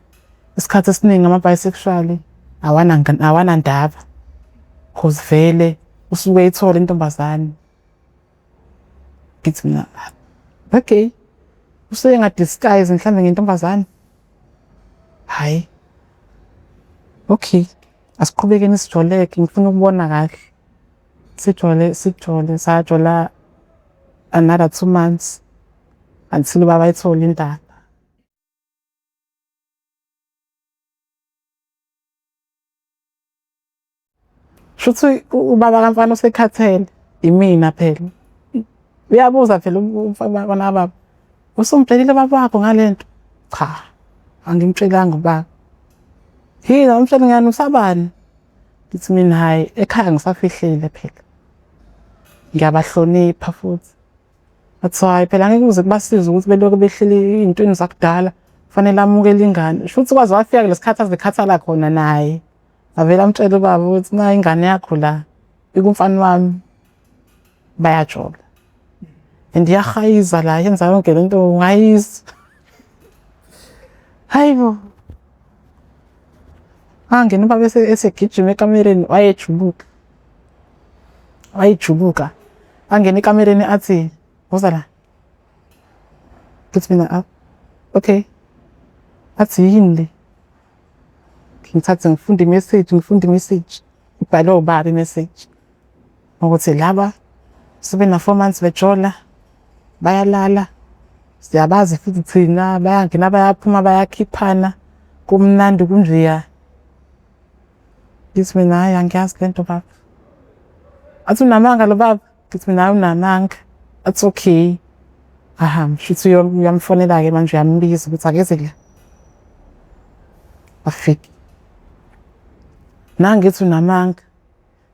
isikhathi esiningi ama-bisexual awanandaba cause vele usuke eyithola intombazane ngithi mina okay usuke ngadisguise mhlawumbe ngentombazane hayi okay asiqhubekeni sijoleke ngifuna ukubona kahle sijole sajola another 2 months until baba ayithola indaba shuthi ubaba kamfana usekhathele imina phela uyabuza phela umfana baba usumtshelile baba wakho ngalento cha angimtshelanga ubaba yini umtshela ngani usabani ngithi mina hayi ekhaya ngisafihlile phela ngiyabahlonipha futhi Athi hhayi phela angeke kuze kubasize ukuthi belokhu behleli ey'ntweni zakudala, kufanele amukele ingane. Shuthi kwaze wafika kulesi khathi azekhathala khona naye. Avele amtshele ubaba ukuthi nayi ingane yakho la, ikumfana wami, bayajola. And iyahayiza la, yenza yonke le nto ungayizwa. Hayibo. Angena ubaba esegijima ekamereni wayejuluka. Wayejuluka. Angena ekamereni athi, woza la. Ngithi mina, okay. Athi yini le? Ngithathe ngifunda i-message. Ibhalwe ubaba i-message. Ukuthi laba sebena 4 months bejola, bayalala. Siyabazi futhi thina bayangena bayaphuma bayakhiphana. Kumnandi kunjeya. Ngithi mina hhayi angiyazi le nto baba. Athi unamanga lo baba? Ngithi mina unamanga. Athi okay. Ahambe, shuthi uyamfonela-ke manje uyambiza ukuthi akeze la. Afike. Nangithi unamanga.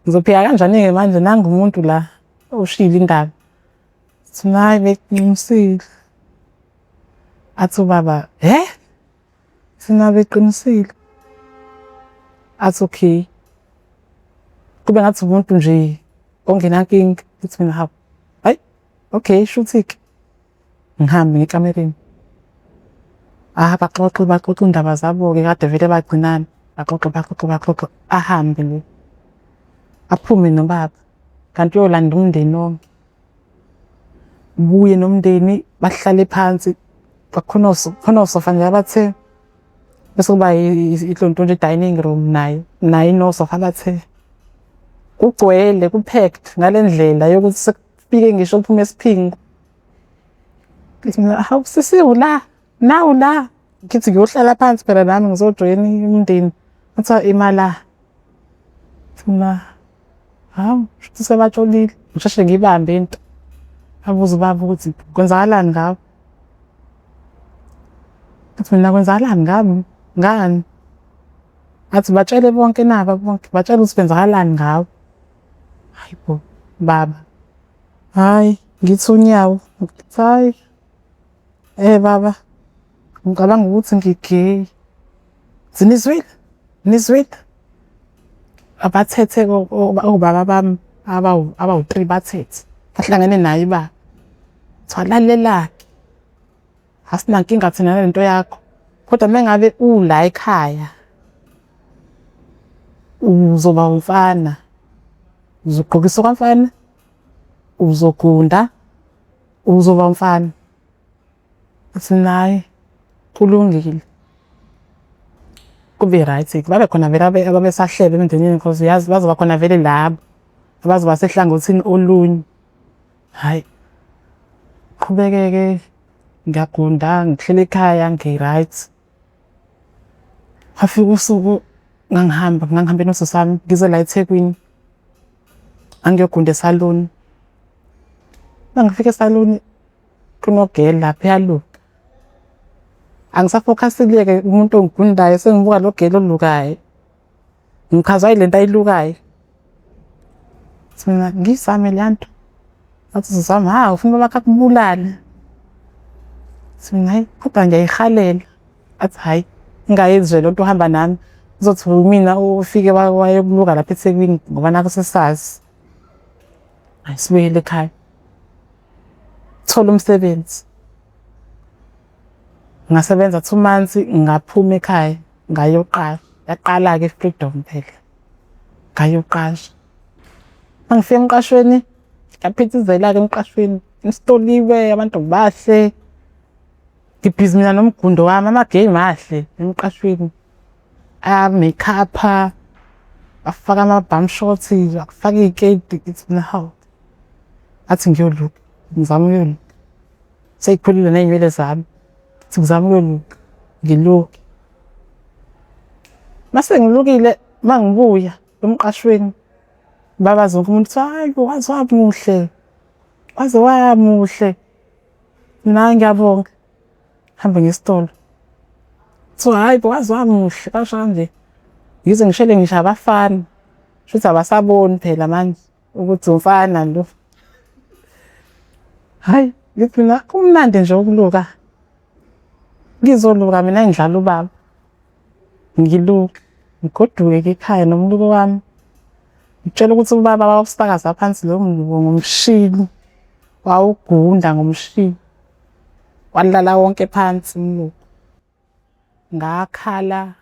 Ngizophika kanjani-ke manje nangu umuntu la oshilo indaba. Athi hayi beqinisile. Athi ubaba, thina beqinisile. Athi okay. Kube ngathi umuntu nje ongenankinga. Ngithi mina hawu. Hayi, okay, shuthi-ke. Ngihambe ngekamereni. Baxoxe indaba zabo-ke kade vele bagcinana. Baxoxe. Ahambe nje. Aphume nobaba. Kanti uyolanda umndeni wonke. Buye nomndeni bahlale phansi. Khona osofa nje abathe. Bese kuba ihlonto nje dining room nayo inosofa abathe. Kugcwele ku-packed ngale ndlela yokuthi sekufike ngisho kuphume esiphingi. Ngithi mina hawu sisiwu la, nawu la. Ngithi ngiyohlala phansi phela nami ngizojoyina umndeni. Athi imala. Thina hawu shuthi sebatholile. Ngisheshe ngibambe into. Abuza ubaba ukuthi kwenzakalani ngawe? Athi mina kwenzakalani ngami? Ngani? Athi batshele bonke naba bonke. Batshele ukuthi kwenzakalani ngawe? Hayibo baba. Hayi ngithi unyawo. Ngithi hayi. Baba. Ngicabanga ukuthi ngigay. Nizwile? Abathethe obaba bami abawu-3 bathethe. Bahlangene naye baba. Thwalalelake. Asinankinga thina nalento yakho. Kodwa mengabe ula ekhaya uzoba umfana. Uzogqokisa kwamfana. Uzogunda. Uzoba umfana. Athi nayi kulungile. Kube right. Babe khona vele ababesahlebe emndenini because yazi bazoba khona vele labo abazoba sehlangothini olunye. Hayi. Qhubeke-ke ngiyagunda ngihlele ekhaya ngi-right. Hafika usuku ngangihamba noSisi wami ngize la eThekwini. Angiyogunda esaluni. Mangifika esaluni kunogela lapha eyaluka. Angisafocusile-ke umuntu ongigundayo sengibuka lo gela olukayo. Ngikhazwa yilento ayilukayo. Mina ngizame le nto. Athi uSisi wami ufuna ubaba akubulale. Mina hayi kodwa ngiyayihalela. Athi hayi ingayenzi nje lonto uhamba nami. Uzothi mina ufike wayokuluka lapha eThekwini ngoba nakho sesazi. Hayi sibuyele ekhaya. Thola umsebenzi. Ngasebenza 2 months ngaphuma ekhaya ngayoqala. Yaqala-ke Freedom phela. Ngayoqasha. Mangifika emqashweni ngaphithizela-ke emqashweni. Ngistoliwe abantu bahle. Ngibhizi mina nomgundo wami ama-game ahle emqashweni. Make-up, afaka ama-bum shots, akufaka iy'keti. Ngithi mina hawu. Athi ngiyoluka. Ngizama ukuyoluka. Sey'khulile ney'nwele zami. Ngithi ngizama ukuyoluka. Ngiluke. Mase ngilukile mangibuya emqashweni. Babazi wonke umuntu hayi waze wamuhle. Waze wamuhle. Mina ngiyabonga. Hambe ngesitolo. Hayi waze wamuhle kanjalo nje. Yize ngishele ngisho abafana. Shuthi abasaboni phela manje ukuthi umfana lo. Hayi Ngithi mina kumnandi nje ukuluka. Ngizoluka mina ngidlala ubaba. Ngiluke, ngigoduke ekhaya nomluko wami. Ngitshela ukuthi ubaba wawusakaza phansi lo mluko ngomshini. Wawugunda ngomshini. Walala wonke phansi umluko. Ngakhala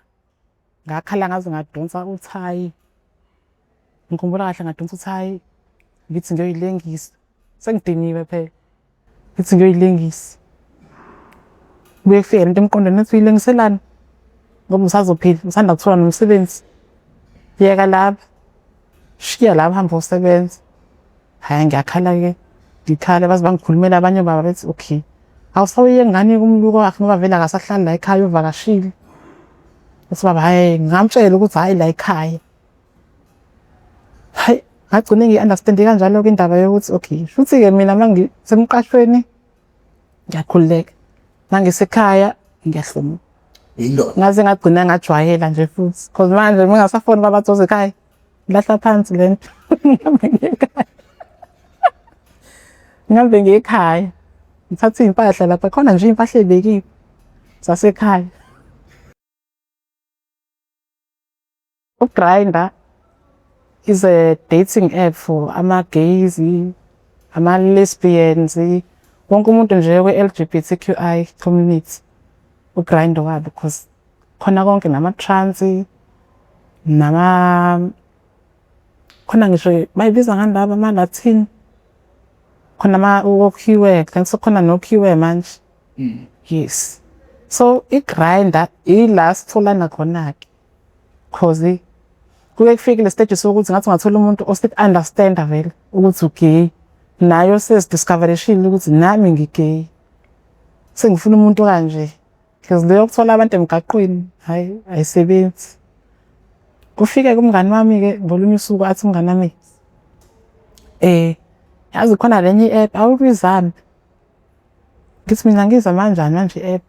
ngaze ngadonsa uthayi. Ngikhumbula kahle ngadonsa uthayi. Ngithi ngiyoyilengisa. Sengidiniwe phela. Ngithi ngiyoyilengisa. Kubuye kufike into emqondweni ethi uyilengiselani? Ngoba usazophila, usanda kuthola nomsebenzi. Yeka lapha. Shiya lapha hamba usebenza. Hhayi ngiyakhala-ke. Ngikhala baze bangikhulumela abanye obaba bethi okay. Awusawuye ngane kumluko wakhe ngoba vele akasahlali la ekhaya uvakashile. Uthi baba hhayi ngamtshela ukuthi hhayi la ekhaya. Hayi ngagcine ngi-understand-e kanjalo-ke indaba yokuthi okay futhi-ke mina uma ngisemqashweni ngiyakhululeka. Uma ngisekhaya ngiyahlomula. Indoda. Ngaze ngagcina ngajwayela nje futhi. Cause manje uma ngingasafoni ubaba atoze ekhaya, ngilahla phansi le nto. Ngihambe ngiye ekhaya. Ngihambe ngiye ekhaya. Ngithathe iy'mpahla lapha. Khona nje iy'mpahla ey'bekiwe zasekhaya. U-Grindr is a dating app for ama-gays, ama-lesbians, wonke umuntu nje we-LGBTQI community. U-Grindr wabo because khona konke nama-trans, khona ngisho bayibiza ngani laba ama-Latin. Khona o-queer, khona no-queer manje. Yes. So i-Grindr ila sitholana khona-ke. Cause kuke kufike le stage sokuthi ngathi ungathola umuntu ose-understand-a vele ukuthi u-gay. Nayo sezidiscoverishile ukuthi nami ngi-gay. Sengifuna umuntu kanje. Because leyo kuthola abantu emgaqweni, hhayi ayisebenzi. Kufike kumngani wami-ke ngolunye usuku athi umngani wami, yazi khona lenye i-app awuyizame. Ngithi mina ngiyizama kanjani manje i-app?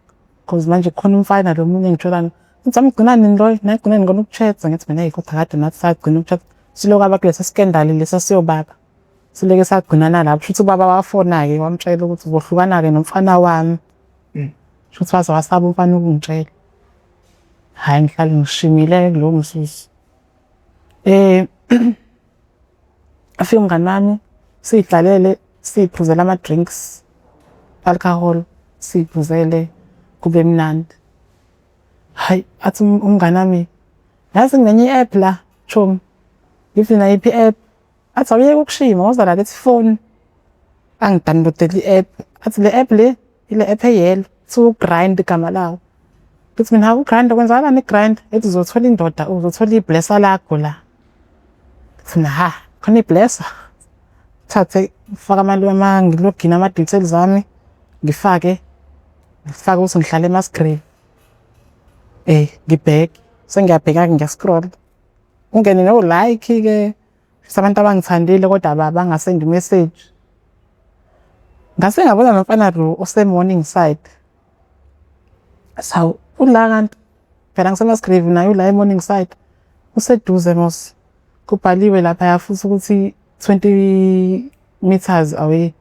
Cause manje kukhona umfana lo munye engitholana. Ngithi amgcina nini loyo? Nagcina ngikona ukuthetha. Ngithi mina kodwa kade nathi sagcina ukuthetha. Siloku aba kulesa scandal lesa siyobaba. Sileke sagcinana lapho. Shuthi ubaba wafona-ke wamtshela ukuthi uzohlukana-ke nomfana wami. Shuthi waze wasaba umfana ukungitshela. Hhayi ngihlale ngishimile kulowo mzuzu. Afike umngani wami siy'hlalele siy'phuzela ama-drinks, alcohol, siy'phuzele kube mnandi. Hayi athi umngani wami yazi ngenye i-app la chomi. Ngithi nayiphi i-app? Athi awuyeke ukushima woza la lethi phone. Angidownloadele i-app. Athi le app le ile app eyelo u-Grindr igama lawo. Ngithi mina u-Grindr kwenzakalani i-Grindr? Ethi uzothola indoda uzothola iblessa lakho la. Ngithi mina ha khona iblessa. Thathe ngifake ngilogine ama-details ami ngifake ukuthi ngihlala eMasgrave. Ngibheke sengiyabheka-ke ngiya-scroll. Ungene no-like-ke abantu abangithandile kodwa bangasendi message. Ngase ngabona nomfana lo ose-Morningside. So ula kanti phela ngiseMasgrave naye ula e-Morningside. Useduze mos. Kubhaliwe lapha futhi ukuthi 20 meters away.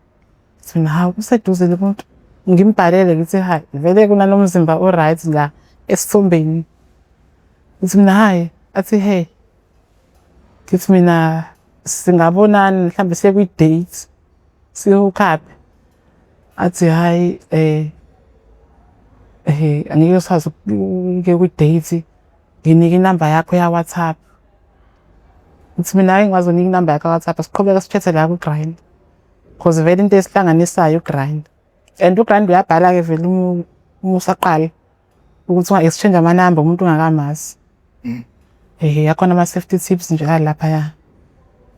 Mina hawu useduze lo muntu. Ngimbhalele ngithi hayi vele kunanomzimba o-right la esithombeni. Ngithi mina hayi athi hey. Ngithi mina singabonani mhlambe siye kwi-date. Siyo khaphi. Athi hayi angeke usazi ukuke kwi-date. Nginike inamba yakho ya WhatsApp. Ngithi mina ngikwazi unika inamba yakho ya WhatsApp siqhubeka sichathe la ku-Grindr. Cause vele into esihlanganisayo u-Grindr. And u-Grindr uyabhala-ke vele uma usaqala ukuthi unga-exchange amanamba umuntu ungakamazi. Yakhona ama-safety tips nje laphaya.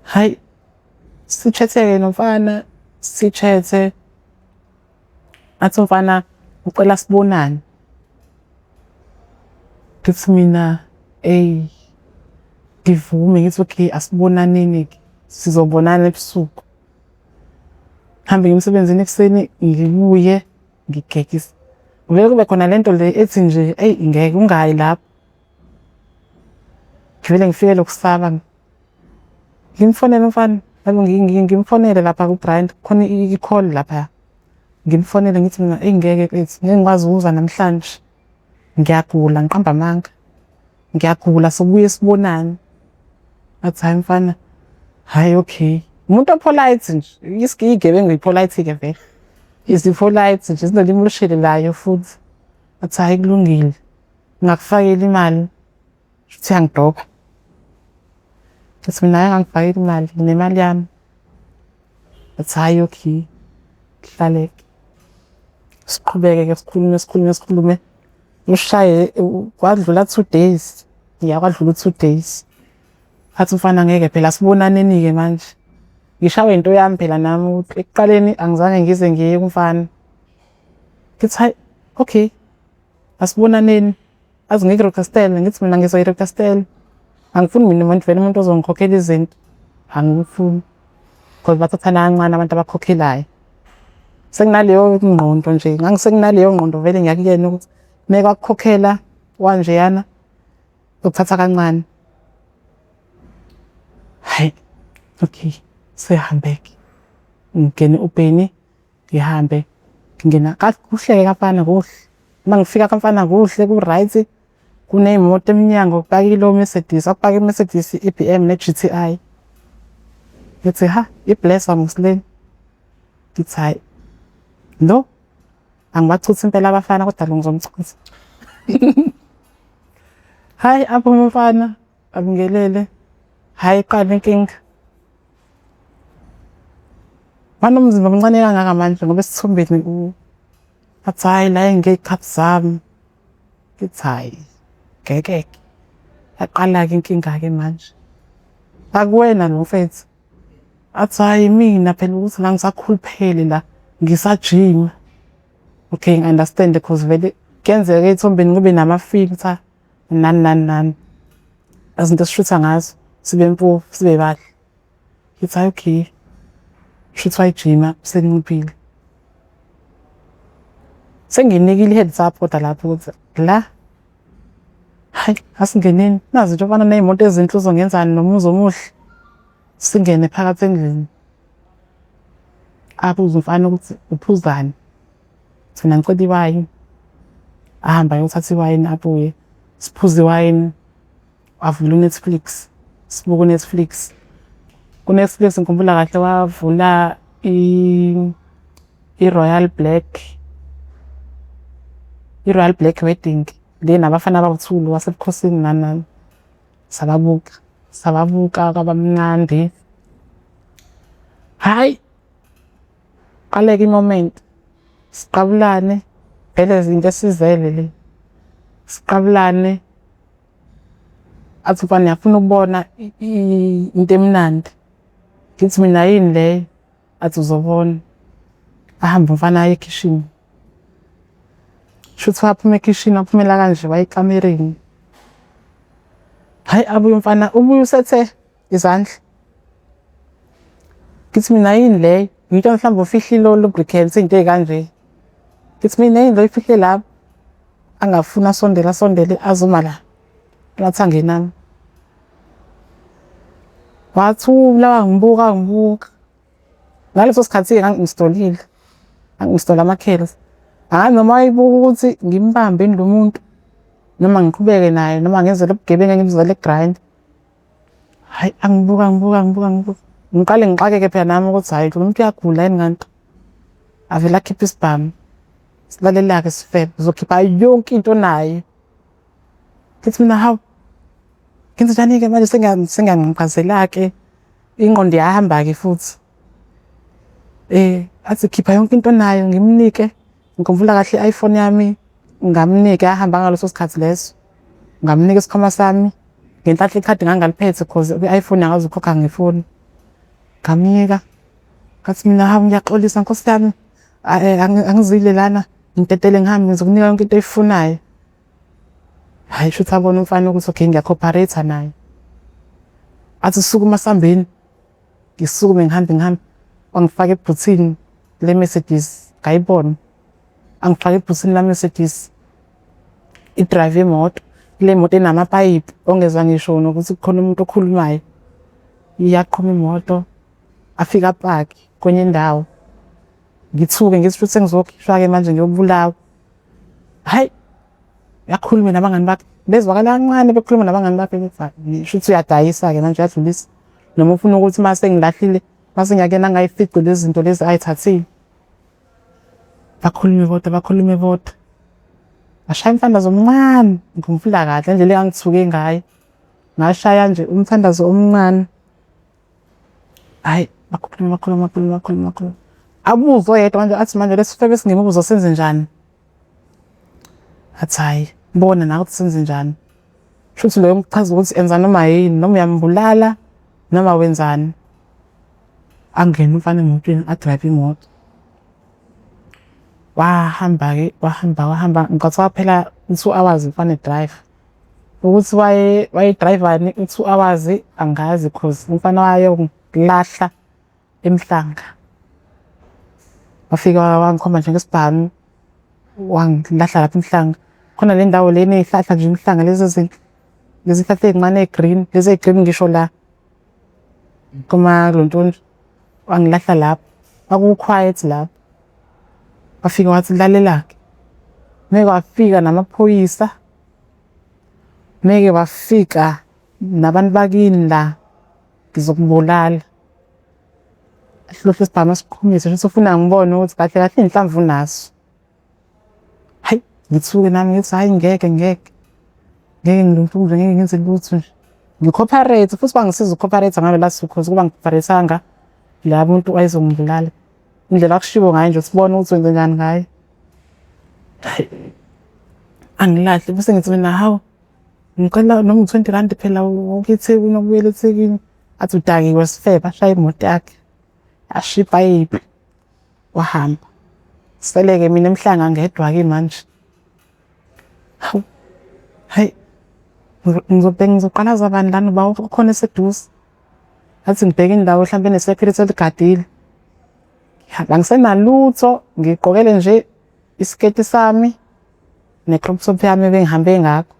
Hayi sichathe-ke nomfana sichathe. Athi umfana ucela sibonane. Ngithi mina ngivume ngithi okay asibonaneni-ke sizobonana ebusuku. Ngihambe ngiye emsebenzini ekuseni ngibuye ngigegise. Vele kube khona lento le ethi nje ngeke ungayi lapho. Ngivele ngifike lokusaba. Ngimfonela umfana ngimfonele lapha ku-Grindr khona i-call lapha. ngimfonele ngithi mina ngeke ngikwazi ukuza namhlanje. Ngiyagula ngiqamba amanga. Ngiyagula sobuye sibonane. Athi hayi mfana. Hayi okay. Umuntu opolite nje. Igebengu ipolite ke vele. Isipolite nje sinolimi olushilelayo futhi. Athi hayi kulungile. Ngakufakela imali. Futhi yangidoba. Athi mina ngangifakela imali, nginemali yami. Athi hayi okay. Hlaleke. Siqhubeke sikhulume. Ushaye kwadlula 2 days. Kwadlula 2 days. Athi mfana ngeke phela sibonaneni ke manje. Ngishawe into yami phela nami ukuthi ekuqaleni angizange ngize ngiye kumfana. Ngithi hayi okay. Asibonaneni. Azi ngeke requestele ngithi mina ngizoyirequestela. Angifuni mina manje vele umuntu ozongikhokhela izinto. Angifuni. Because bathathana kancane abantu abakhokhelayo. Senginaleyo ngqondo nje. Ngangisenginaleyo ngqondo vele ngiyakuyena ukuthi meka wakukhokhela wanjeyana ukuthatha kancane. Hayi. Okay. Sehambeke. Ngene uBheni ngihambe. Ngingena kuhleke kafana kuhle. Mangifika kamfana kuhle ku right kuneyimoto eminyango kupakile oMercedes akupaka iMercedes iBM neGTI. Ngithi ha iblessa Muslim. Ngithi hayi no angibachuthi impela abafana kodwa lo ngizomchutha. Hayi apho umfana abingelele. Hayi qala inkinga. Manomzimba omncane kangaka manje ngoba esithombeni athi hayi la ngekhathi zami. Ngithi hayi ngeke. Yaqala ke inkinga ke manje. Akuwena lo mfethu. Athi hayi mina phela ukuthi la ngisakhuluphele la ngisajima. Okay, I understand because vele kuyenzeka ethombeni kube nama-filter nani. Izinto esishutha ngazo sibe mpofu sibe bahle. Ngithi hayi okay. Shuthi wayijima sengiphile. Senginikile i-heads up kodwa lapho ukuthi la hayi asingeneni nazi nje ofana nezimoto ezinhle uzongenzani nomuzi omuhle. Singene phakathi endlini. Abuza umfana ukuthi uphuzani. Thina ngicela iwayini. Ahamba ayothatha iwayini abuye. Siphuza iwayini. Avula uNetflix. Sibuka uNetflix. KuNetflix ngikhumbula kahle wavula i-Royal Black Wedding. Le nabafana abawu2 wasebukhosini nani. Sababuka kwabamnandi. Hayi. Qaleka imoment. Siqabulane. Phela izinto esizele le. Siqabulane. Athi mfana yafuna ukubona into emnandi. Ngithi mina yini le? Athi uzobona. Ahamba umfana aye ekitchen. Shuthi waphuma ekitchen waphumela kanje wayekamereni. Hayi abuye umfana ubuye usethe izandla. Ngithi mina yini le? Ngithe mhlawumbe ufihle lo lubricant into ezikanje. Ngithi mina yini lo ifihle lapha? Angafuna sondele azuma la. Ngathi angenami. Wathula wangibuka. Ngaleso sikhathi nganginstolile. Anginstola ama-cables. Noma ayibuka ukuthi ngimbambe lo muntu noma ngiqhubeke naye noma ngenze lobugebengu ngimzele egrind. Hayi angibuka. Ngiqale ngixakeke phela nami ukuthi hayi lo muntu uyagula yini kanti. Avela khipha isibhamu. Silalela ke sifebe uzokhipha yonke into naye. Ngithi mina hawu ngenze njani ke manje sengiyangiqhazela ke ingqondo yahamba ke futhi. Athi khipha yonke into nayo ngimnike. Ngikhumbula kahle iPhone yami ngamnika ahamba ngaleso sikhathi leso. Ngamnika isikhwama sami. Ngenhlahla ikhadi ngangaliphethe because i-iPhone angazi ukukhokha ngefoni. Ngamnika. Ngathi mina hawu ngiyaxolisa Nkosi yami. Angizile lana ngitetele ngihambe ngizokunika yonke into oyifunayo. Hayi shuthi abona umfana ukuthi okay ngiyacooperate naye. Athi sukuma sambeni. Ngisukume ngihambe. Wangifaka ebhuthini le Mercedes ngayibona. Angifake ebhuthini la Mercedes. I-drive imoto. Le moto enamapayipi ongezwa ngisho nokuthi kukhona umuntu okhulumayo. Iyaqhuma imoto. Afika park kwenye indawo. ngithuke ngithi futhi sengizokhishwa-ke manje ngiyobulawa. Hhayi, uyakhuluma nabangani bakhe, bezwakala kancane bekhuluma nabangani bakhe ngisho ukuthi uyadayisa-ke manje uyadlulisa. Noma ufuna ukuthi uma sengilahlile, uma sengiyakena ngayifice lezi zinto lezi ayithathile. Bakhulume bodwa. Ngashaya umthandazo omncane, ngimfila kahle indlela engangithuke ngayo. Ngashaya nje umthandazo omncane. Hhayi, bakhuluma. Abuze oyedwa manje athi manje lesi sifebe singemuva senze njani? Athi hhayi, bona nawe ukuthi senze njani. Shuthi loyo mchaza ukuthi enza noma yini, noma uyambulala, noma wenzani. Angene umfana emotweni, adrayive imoto. Wahamba-ke, wahamba. Ngicabanga phela u-2 hours umfana edrayiva. Ukuthi wayedrayivani u-2 hours angazi cause umfana wayongilahla eMhlanga. Wafika wangikhomba nje ngesibhamu, wangilahla lapha eMhlanga. Khona le ndawo lena ey'hlahla nje eMhlanga lezi zinto. Lezi hlahla ey'ncane ey'green, lezi ey'green ngisho la KwaMalontoni. Wangilahla lapho. Kwaku-quiet lapho. Wafika wathi lalela-ke. Meke wafika namaphoyisa. Meke wafika nabantu bakini la ngizokubulala. Hlohla isibhamu asikhombise ukuthi ufuna ngibone ukuthi kahle kahle inhlamvu unaso. Hayi, ngithuke nami ngithi hhayi ngeke. Ngeke ngiluntuze, ngeke ngenze lutho nje. Ngi-cooperate futhi bangisiza uku-cooperate ngalolu suku cause kuba ngikuphathethanga la muntu wayezongibulala. Indlela akushiwo ngayo nje sibone ukuthi wenze njani ngayo. Angilahle bese ngithi mina hawu ngicela noma u-20 rand phela wonke eThekwini ubuyele eThekwini. Athi udakiwe sifebe ashaya imoto yakhe. Ashibha yiphi. Wahamba. Sele-ke mina eMhlanga ngedwa-ke manje. Hawu. Hayi. Ngizoqalaza bani lana uba ukhona eseduze. Athi ngibheke indawo mhlawumbe enesecurity eligadile. Angisenalutho, ngigqokele nje isiketi sami ne-crop top yami ebengihambe ngakho.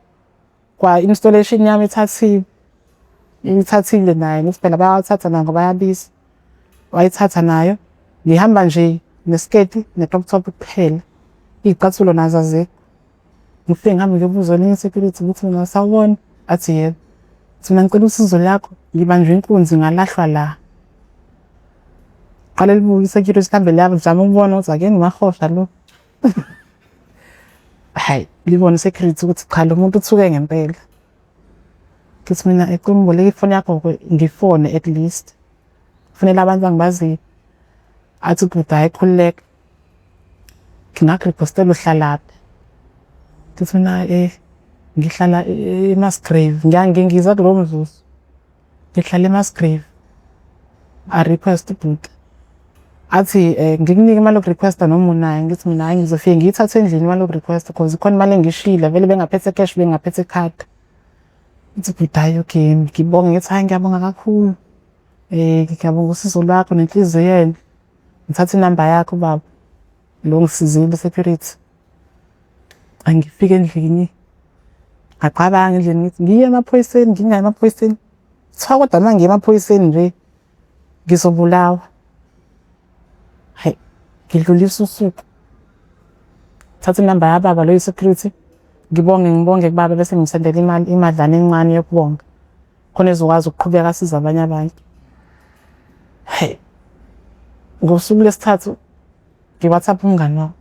Kwa-installation yami ithathile nayo, ngithi phela bayawathatha nayo ngoba bayabiza. Wayithatha nayo, ngihamba nje nesiketi ne-crop top kuphela. Iy'cathulo nazo azikho. Ngifike ngihambe ngiyobuza elinye i-security ukuthi mina sawubona. Athi yebo. Athi mina ngicela usizo lakho, ngibanjwe inkunzi ngalahlwa la. Qale libuye i-security lihambe liyazama ukubona ukuthi ake ngimahosha lo. Hayi, libone i-security ukuthi cha lo muntu uthuke ngempela. Ngithi mina ecela ungiboleke ifoni yakho ngifone at least. Kufanele abantu angibaziyo. Athi kude hhayi khululeka. Ngingakuripostela uhlalaphi. Ngithi mina ngihlala eMasgrave. Ngiyangengiza kulowo mzuzu. Ngihlala eMasgrave. A-request ibhuti. Athi ngikunike imali yokurequesta noma unayo. Ngithi mina hhayi ngizofike ngiyithathe endlini imali yokurequesta cause ikhona imali engishila vele bengaphethe cash bengaphethe ikhadi. Ngithi ibhuti hhayi okay ngibonge ngithi hhayi ngiyabonga kakhulu. Ngiyabonga usizo lwakho nenhliziyo yenu. Ngithathe inamba yakho baba. Lo ngisizile i-security. Angifike endlini. Ngaqabanga endlini ngithi ngiye emaphoyiseni, ngingayi emaphoyiseni. Kuthiwa kodwa uma ngiye emaphoyiseni nje ngizobulawa. Hayi, ngidlulisa usuku. Thatha inamba yababa lo security. Ngibonge kubaba bese ngimsendela imadlana encane yokubonga. Khona ezokwazi ukuqhubeka asiza abanye abantu. Hey. Ngosuku lesithathu ngi-WhatsApp umngani wami.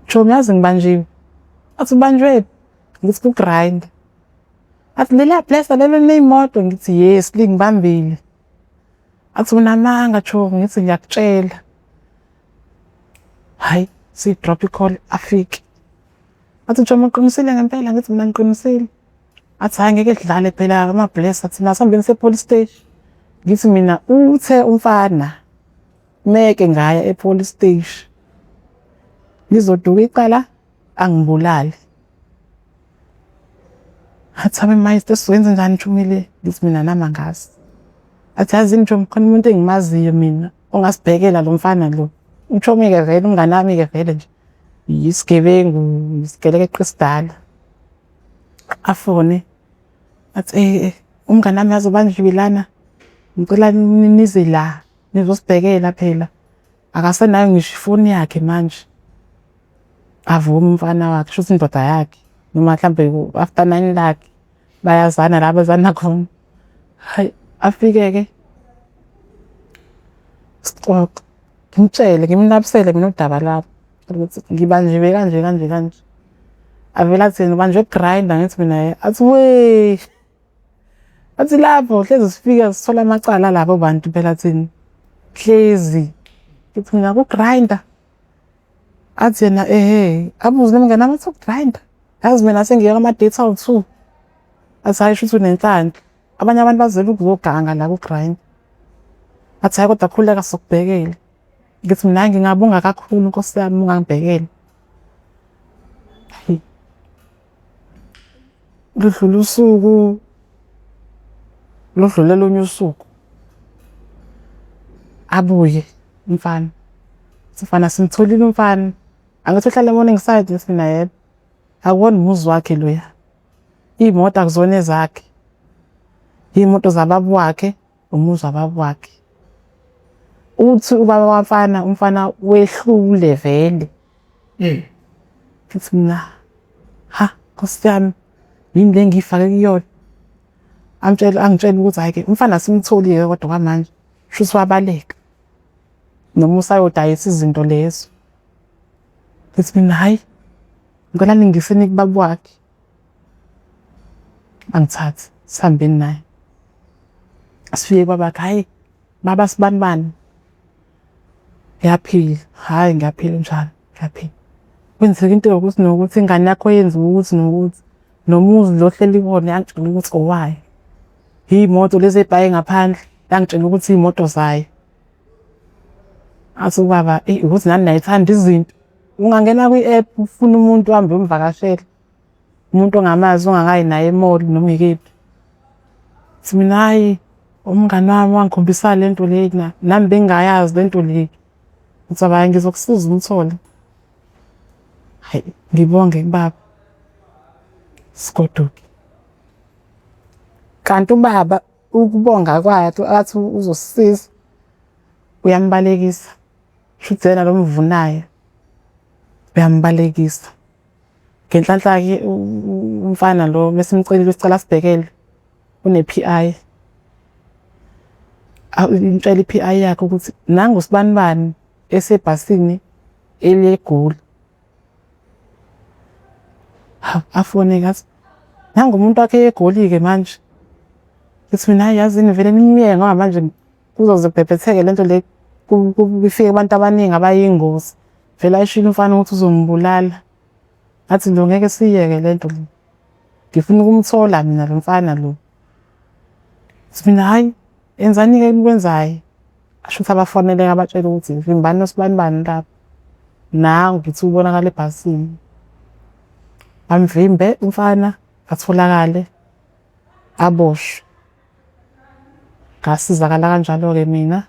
Chomi yazi ngibanjiwe. Athi ubanjwe. Ngithi ku-grind. Athi leliya place lelo ney'moto ngithi yes lingibambile. Athi unamanga Chomi ngithi ngiyakutshela. Hayi, si-drop i-call afike. Athi Chomi uqinisile ngempela ngithi mina ngiqinisile. Athi hhayi ngeke kudlale phela ama-bless athi nasihambeni se-police station. Ngithi mina uthe umfana meke ngaya e-police station. Ngizoduka icala angibulale. Athi abe mayiste sizoyenza njani Chomi le? Ngithi mina nami angazi. Athi yazini Chomi khona umuntu engimaziyo mina ongasibhekela lo mfana lo. UChomi-ke vele umngani wami-ke vele nje yisigebengu isigeleka esidala. Afone athi umngani wami yazobanjiwe lana ngicela nize la nizosibhekela phela akasenayo ngisho ifoni yakhe manje. Avuma umfana wakhe, shuthi indoda yakhe noma mhlambe after 9 lakhe bayazana la bazana khona. Hayi afike-ke sixoxa, ngimtshele ngimnabisele mina udaba lapho ukuthi ngibanjiwe kanje kanje kanje. Avele athi yena ubanjwe ukugrinda, ngithi mina athi we athi lapho hlezi sifika sithola amacala labo bantu phela thina hlezi ngithi mina ukugrinda. Athi yena abuze nomngane wami athi ukugrinda, yazi mina sengiye kwama-date awu-2. Athi hayi shuthi unenhlanhla, abanye abantu bazele ukuzoganga la ku-grind. Athi hayi kodwa khululeka sokubhekela. Ngithi mina ngingabonga kakhulu Nkosi yami ungangibhekela. Ludlula usuku, ludlule olunye usuku, abuye umfana. Sifana simtholile umfana. Angithi uhlala e-Morning Side ngithi mina yebo. Akuwona umuzi wakhe loya. Iy'moto akuzona ezakhe. Iy'moto zababa wakhe, umuzi wababa wakhe. Uthi ubaba wamfana, umfana wehlule vele. Ngithi mina, ha Nkosi yami, yini le ngiyifake kuyona? Angitshela ukuthi hhayi-ke umfana simtholile kodwa kwamanje shuthi wabaleka. Noma usayodayisa izinto lezo. Ngithi mina hhayi, ngicela ningiseni kubaba wakhe. Angithathi, sihambeni naye. Sifike kwabakhe, hhayi baba sibani bani? Ngiyaphila, hhayi ngiyaphila njalo, ngiyaphila. Kwenzeka into yokuthi nokuthi ingane yakho yenziwe ukuthi nokuthi nomuzi lo ohleli kuwona yangitshela ukuthi owayo. Iy'moto lezi ey'paye ngaphandle yangitshela ukuthi iy'moto zayo. Athi ubaba ukuthi nani nayithanda izinto. Ungangena kwi-app ufune umuntu uhambe umvakashela. Umuntu ongamazi ongakayi naye e-mall noma ikephi.Thi mina hhayi umngani wami wangikhombisa le nto le nami bengingayazi le nto le. Ngithi hhayi ngizokusiza umthole. Hayi ngibonge baba. Sigoduke. Kanti ubaba ukubonga kwakhe athi uzosisiza uyambalekisa. Shuthi yena lo mvunayo uyambalekisa. Ngenhlanhla-ke umfana lo mesimcelile sicela sibhekele une-P.I. Imtshela i-P.I yakhe ukuthi nangu usibani bani esebhasini eliyeGoli. Afone-ke athi nangu umuntu wakhe eyeGoli-ke manje. Ngithi mina hhayi yazini vele nimyeke ngoba manje kuzoze kubhebhetheke le nto le kufike abantu abaningi abayingozi. Vele ayishilo umfana ukuthi uzombulala. Athi lo ngeke siyeke le nto le. Ngifuna ukumthola mina lo mfana lo. Ngithi mina hhayi enzani-ke enikwenzayo? Ashuthi abafonele abatshela ukuthi vimbani nosibani bani lapho. Nangu ngithi ubonakala ebhasini. Bamvimbe umfana atholakale aboshwe. Ngasizakala kanjalo-ke mina.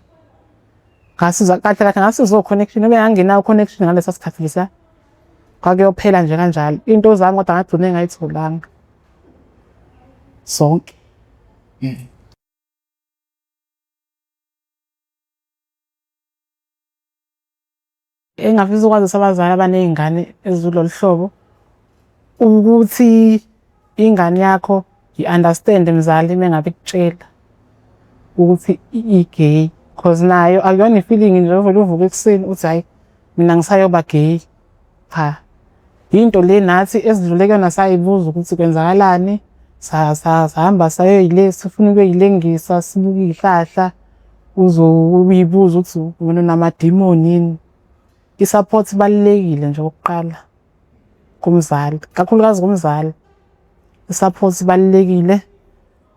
Ngasiza kahle kahle ngasiza o-connection ebengangenawo connection ngalesa sikhathi lesa. Kwakuyophela nje kanjalo. Into zami kodwa ngagcina ngayitholanga. Zonke. Engafisa ukwazisa abazali abaney'ngane ezilolu hlobo ukuthi ingane yakho i-understand mzali mengabe ikutshela ukuthi i-gay. Cause nayo akuyona i-feeling nje ovele uvuke ekuseni uthi hhayi mina ngisayoba gay. Cha, into le nathi esidlule kuyona sayibuza ukuthi kwenzakalani. Sahamba sayoy'le sifuna ukuyilengisa sibuke iy'hlahla. Uyibuza ukuthi wena unamadimoni yini. I-support ibalulekile nje okokuqala kumzali, kakhulukazi kumzali. I-support ibalulekile.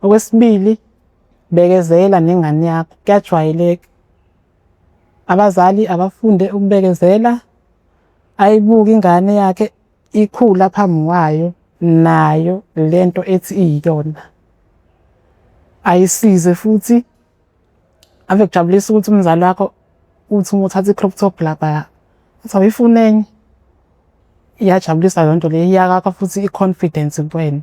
Okwesibili, bekezela nengane yakho, kuyajwayeleka. Abazali abafunde ukubekezela, ayibuke ingane yakhe ikhula phambi kwayo nayo lento ethi iyiyona. Ayisize futhi ave kujabulisa ukuthi umzali wakho uthi uma uthatha i-crop top lapha uthi awuyifuni enye. Iyajabulisa le nto le, iyakakha futhi i-confidence kuwena.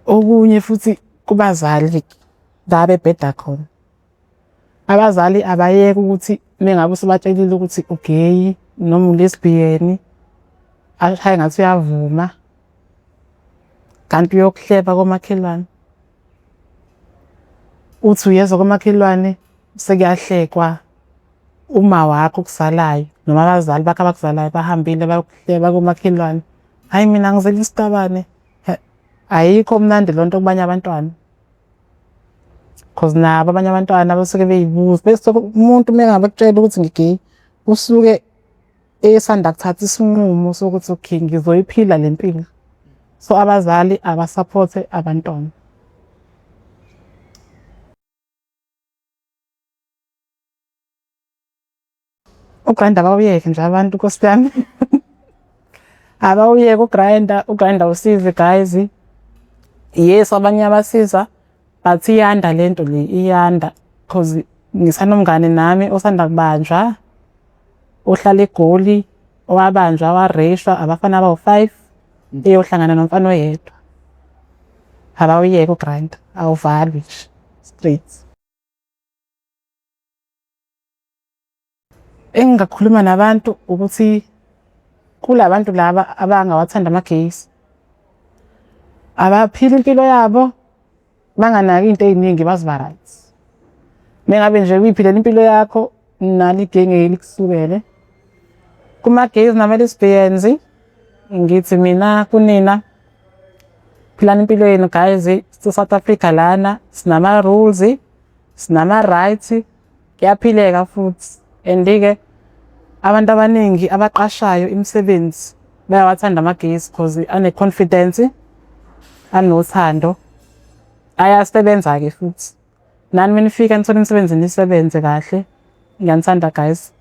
Okunye futhi kubazali la bebheda khona. Abazali abayeke ukuthi mengabe usubatshelile ukuthi ugeyi noma u-lesbian, ashaye ngathi uyavuma kanti uyokuhleba komakhelwane. Uthi uyezwa komakhelwane sekuyahlekwa, uma wakho okuzalayo noma abazali bakho abakuzalayo bahambile bayokuhleba komakhelwane. Hhayi mina ngizele isitabane. Ayikho mnandi loo nto kubanye abantwana. Cause nabo abanye abantwana basuke beyibuza bese umuntu uma ngabe ekutshela ukuthi ngi-gay, usuke esanda kuthatha isinqumo sokuthi okay ngizoyiphila le mpilo. So abazali abasaphothe abantwana. UGrindr abawuyeke nje abantu Nkosi yami. Abawuyeke uGrindr usize guys. Yes, abanye abasiza but iyanda lento le iyanda cause ngisanomngane nami osanda kubanjwa, ohlala eGoli, owabanjwa wareshwa abafana abawu-5 eyohlangana nomfana oyedwa. Abawuyeke uGrindr awuvalwi nje straight. Engingakhuluma nabantu ukuthi kulabantu laba abangawathanda ama-gays, abaphila impilo yabo banganaki into ey'ningi baziba right. Mengabe nje uyiphilela impilo yakho nalo igay ngeke likusukele. Kuma-gays nama-lesbians ngithi mina kunina philani impilo yenu guys, South Africa lana sinama-rules, sinama-rights, kuyaphileka futhi. And-ke abantu abaningi abaqashayo imisebenzi bayawathanda ama-gays cause ane-confidence, anothando, ayasebenza-ke futhi. Nani menifika nithole imisebenzi nisebenze kahle. Ngiyanithanda guys.